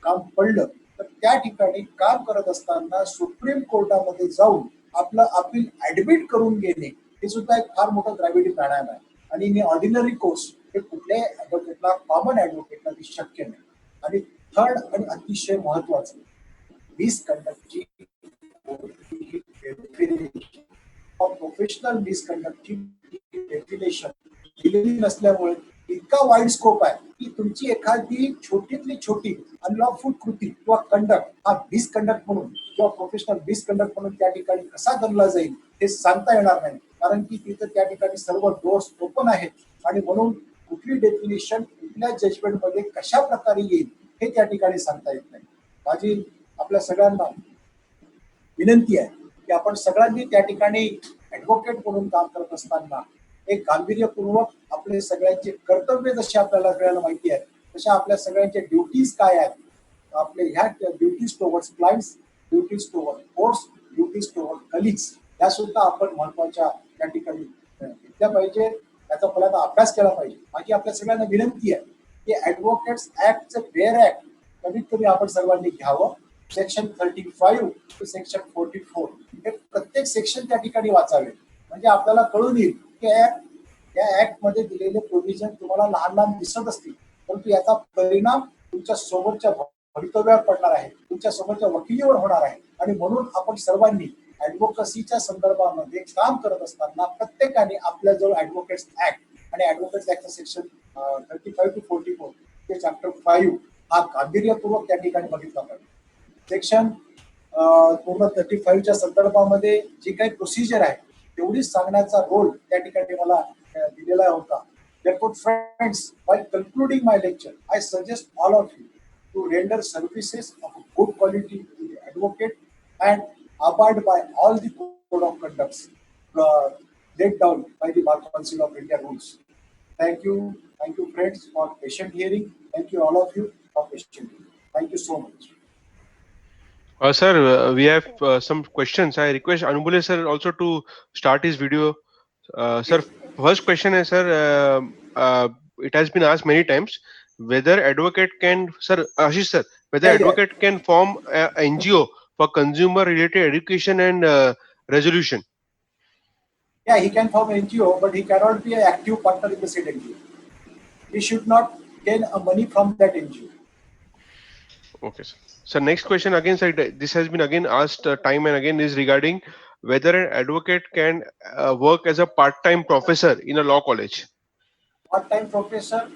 Speaker 5: काम पडलं तर त्या ठिकाणी काम करत असताना सुप्रीम कोर्टामध्ये जाऊन आपलं अपील ऍडमिट करून घेणे हे सुद्धा एक फार मोठं द्राविडी प्राणायाम आहे आणि मी ऑर्डिनरी कोर्स हे कुठल्याही ऍडव्होकेटला कॉमन ऍडव्होकेटला शक्य नाही. आणि थर्ड आणि अतिशय महत्वाचं, मिसकंडक्टची प्रोफेशनल मिसकंडक्टची डेफिनेशन दिलेली नसल्यामुळे इतका वाईड स्कोप आहे की तुमची एखादी छोटीतली छोटी अनलॉफुल कृती किंवा कंडक्ट हा मिसकंडक्ट म्हणून किंवा प्रोफेशनल मिसकंडक्ट म्हणून त्या ठिकाणी कसा गणला जाईल हे सांगता येणार नाही, कारण की तिथं त्या ठिकाणी सर्व डोर्स ओपन आहेत आणि म्हणून कुठली डेफिनेशन कुठल्या जजमेंटमध्ये कशा प्रकारे येईल हे त्या ठिकाणी सांगता येत नाही. माझी आपल्या सगळ्यांना विनंती आहे की आपण सगळ्यांनी त्या ठिकाणी ऍडव्होकेट म्हणून काम करत असताना एक गांभीर्यपूर्वक आपले सगळ्यांचे कर्तव्य जसे आपल्याला सगळ्यांना माहिती आहे तशा आपल्या सगळ्यांचे ड्युटीज काय आहेत, आपले ह्या duties towards clients, duties toward courts, duties toward colleagues या सुद्धा आपण महत्वाच्या त्या ठिकाणी घेतल्या पाहिजे, त्याचा पहिल्यांदा अभ्यास केला पाहिजे. माझी आपल्या सगळ्यांना विनंती आहे की ऍडव्होकेट्स ऍक्टचं बेअर ऍक्ट कमीत कमी आपण सर्वांनी घ्यावं. सेक्शन 35 टू सेक्शन 44 हे प्रत्येक सेक्शन त्या ठिकाणी वाचावे म्हणजे आपल्याला कळून येईल की या ऍक्ट मध्ये दिलेले प्रोव्हिजन तुम्हाला लहान लहान दिसत असतील परंतु याचा परिणाम तुमच्या सोबतच्या भवितव्यावर पडणार आहे, तुमच्या सोबतच्या वकिलीवर होणार आहे आणि म्हणून आपण सर्वांनी ऍडव्होकसीच्या संदर्भामध्ये काम करत असताना प्रत्येकाने आपल्याजवळ ऍडव्होकेट्स ऍक्ट आणि ऍडव्होकेट्स ऍक्टचं सेक्शन 35 टू 44 ते चॅप्टर 5 हा गांभीर्यपूर्वक त्या ठिकाणी बघितला पाहिजे. सेक्शन पूर्ण 35च्या संदर्भामध्ये जी काही प्रोसिजर आहे तेवढीच सांगण्याचा रोल त्या ठिकाणी मला दिलेला होता Therefore, friends, while concluding my lecture, I suggest all of you to render services of good quality to the advocate and abide by all the code of conducts uh, laid down by the Bar Council of India rules. Thank you, friends, for patient hearing. Thank you, all of you, for patient hearing. Thank you so much.
Speaker 2: Sir, we have some questions. I request Anubule sir also to start his video. Sir, first question is, sir, it has been asked many times whether advocate can, sir, Ashish sir, whether
Speaker 5: Yeah, yeah.
Speaker 2: advocate can form a NGO for consumer-related education and resolution.
Speaker 5: Yeah, he can form NGO, but he cannot be an active partner in the said NGO. He should not gain money from that NGO.
Speaker 2: Okay, sir. So next question again, sir, this has been again asked time and again is regarding whether an advocate can work as a part-time professor in a law college.
Speaker 5: Part-time professor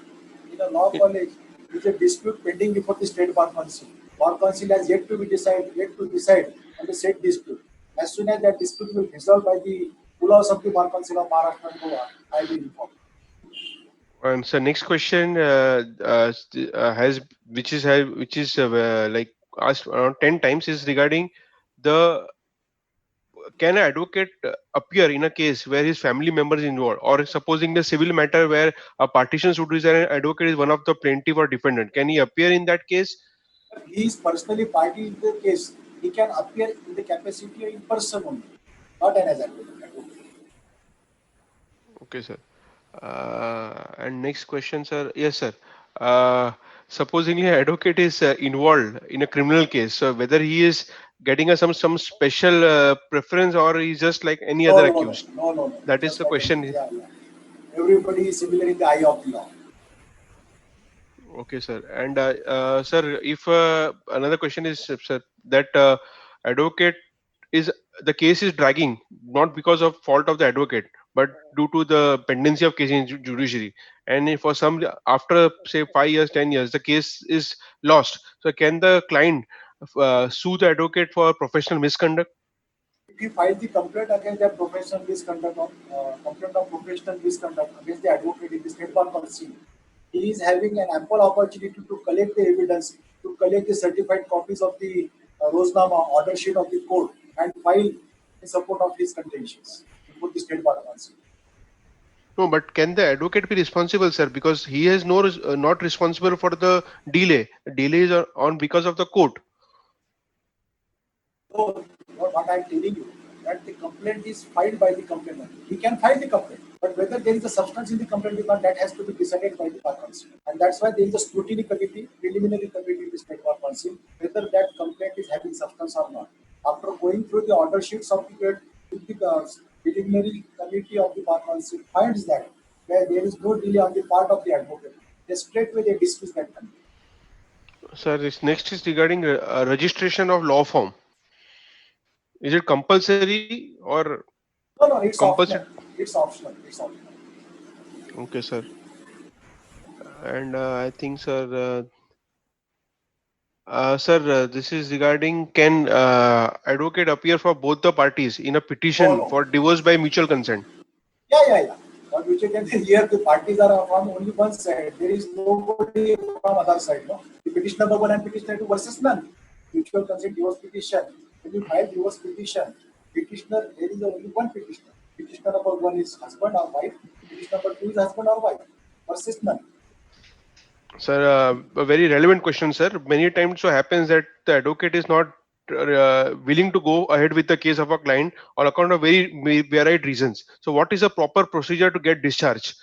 Speaker 5: in a law college is a dispute pending before the State Bar Council. Bar Council has yet to decide on the said dispute. As soon as that dispute will be resolved by the laws of the Bar Council of Maharashtra and Goa, I will inform.
Speaker 2: And so next question has which is like asked around 10 times is regarding the can an advocate appear in a case where his family member is involved, or supposing the civil matter where a partition suit is an advocate is one of the plaintiff or defendant, can he appear in that case?
Speaker 5: He is personally party in the case. He can appear in the capacity in person only, not an as advocate.
Speaker 2: Okay, sir. And next question, sir. Yes, sir. Uh, Supposingly an advocate is involved in a criminal case, so whether he is getting a some special preference or he's just like any
Speaker 5: No,
Speaker 2: other
Speaker 5: no, no,
Speaker 2: accused.
Speaker 5: no, no, no.
Speaker 2: That is
Speaker 5: Just
Speaker 2: the
Speaker 5: like
Speaker 2: question.
Speaker 5: yeah, yeah. Everybody is similar in the eye of the law.
Speaker 2: Okay, sir. And sir, if another question is, sir, that advocate is the case is dragging not because of fault of the advocate, but due to the pendency of case in judiciary. And if for some after say 5 years, 10 years, the case is lost. So can the client sue the advocate for professional misconduct?
Speaker 5: If he files the complaint against the complaint of professional misconduct against the advocate in the State Bar Council, he is having an ample opportunity to collect the evidence, to collect the certified copies of the Roznama order sheet of the court, and file in support of his contentions before the State Bar Council.
Speaker 2: No, but can the advocate be responsible, sir? Because he is not responsible for the delay. The delay is on because of the court.
Speaker 5: So, what I am telling you, that the complaint is filed by the complainant. He can file the complaint, but whether there is a substance in the complaint or not, that has to be decided by the Bar Council. And that's why there is a scrutiny committee, preliminary committee in the State Bar Council, whether that complaint is having substance or not. After going through the order sheets of the preliminary committee of the Bar Council finds that where there is no delay on the part of the advocate, they straightway they dismiss that complaint.
Speaker 2: Sir, this next is regarding registration of law firm. Is it compulsory or
Speaker 5: No, no, it's
Speaker 2: compulsory?
Speaker 5: optional. It's optional. It's optional.
Speaker 2: Okay, sir. And I think, sir, this is regarding can advocate appear for both the parties in a
Speaker 5: No,
Speaker 2: petition
Speaker 5: no.
Speaker 2: for divorce by mutual consent?
Speaker 5: Yeah. But which you can say here the parties are from only one side. There is nobody from other side. No, the petition number one and petition two versus none. Mutual consent divorce petition. When you file divorce petition, petitioner there is only one petitioner. Petitioner number one is husband or wife. Petitioner number two is husband or wife versus none.
Speaker 2: Sir, a very relevant question, sir. Many times so happens that the advocate is not willing to go ahead with the case of a client on account of very varied reasons. So, what is a proper procedure to get discharged?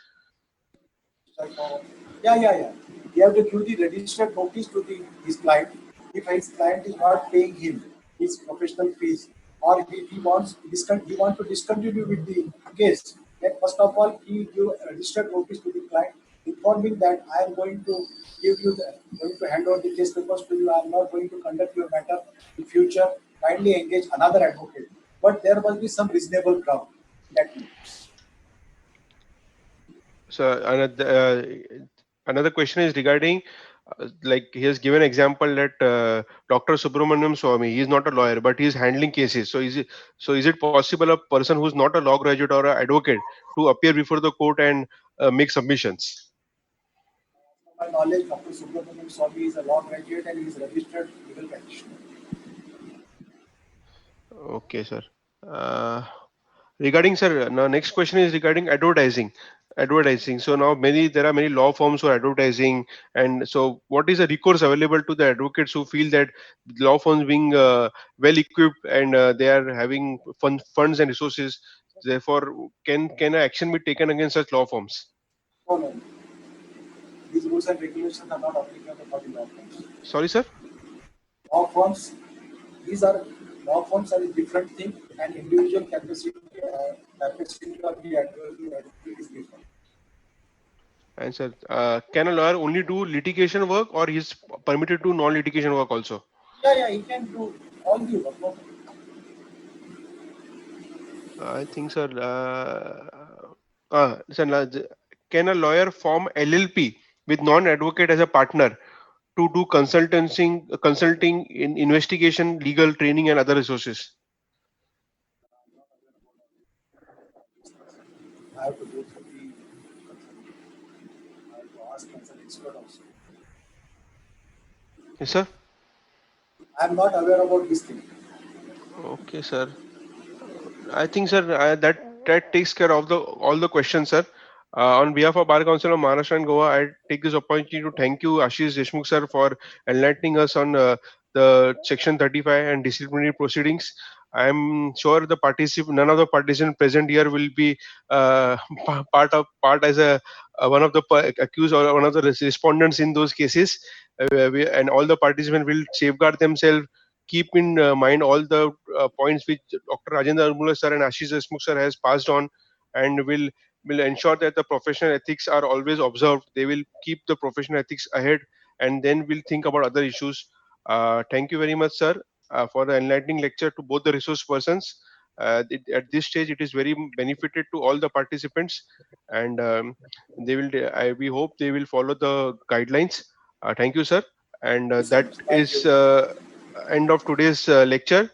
Speaker 5: Yeah. He have to give the registered notice to his client. If his client is not paying him his professional fees, or if he wants to discontinue with the case, then first of all he give a registered notice to the client, informing that I am going to going to hand over the case papers to you. I am not going to conduct your matter in future. Kindly engage another advocate. But there must be some reasonable ground that
Speaker 2: So another question is regarding like he has given example that Dr. Subramaniam Swamy, he is not a lawyer but he is handling cases. So is it possible a person who is not a law graduate or an advocate to appear before the court and make submissions.
Speaker 5: To my knowledge, Dr. Subramanian Swamy is a law graduate and he is a registered legal practitioner.
Speaker 2: Okay, sir. Regarding, sir, now next question is regarding advertising. Advertising. So now there are many law firms for advertising, and so what is the recourse available to the advocates who feel that law firms being well equipped and they are having funds and resources? Therefore, can action be taken against such law firms?
Speaker 5: No, no. These rules and regulations are not applicable for the law firms.
Speaker 2: Sorry, sir.
Speaker 5: Law firms, law firms are a different thing, and individual capacity of the advocate is different.
Speaker 2: And sir, can a lawyer only do litigation work, or is permitted to non-litigation work also?
Speaker 5: Yeah, he can do all the work. No?
Speaker 2: I think, sir. Sir, can a lawyer form LLP with non-advocate as a partner to do consulting in investigation, legal training, and other resources?
Speaker 5: I have to go through the. I have to ask as an expert also.
Speaker 2: Yes, sir.
Speaker 5: I am not aware about this thing.
Speaker 2: Okay, sir. I think, sir, that takes care of all the questions, sir. On behalf of Bar Council of Maharashtra and Goa, I take this opportunity to thank you, Ashish Deshmukh, sir, for enlightening us on the Section 35 and disciplinary proceedings. I'm sure none of the participants present here will be part as one of the accused or one of the respondents in those cases. And all the participants will safeguard themselves, keep in mind all the points which Dr. Rajendra Armula sir and Ashish Deshmukh sir has passed on, and will ensure that the professional ethics are always observed. They will keep the professional ethics ahead, and then we'll think about other issues. Thank you very much, sir, for the enlightening lecture to both the resource persons. At this stage, it is very benefited to all the participants, and we hope they will follow the guidelines. Thank you, sir, and
Speaker 5: Yes, sir.
Speaker 2: that
Speaker 5: Thank
Speaker 2: is
Speaker 5: you.
Speaker 2: end of today's lecture.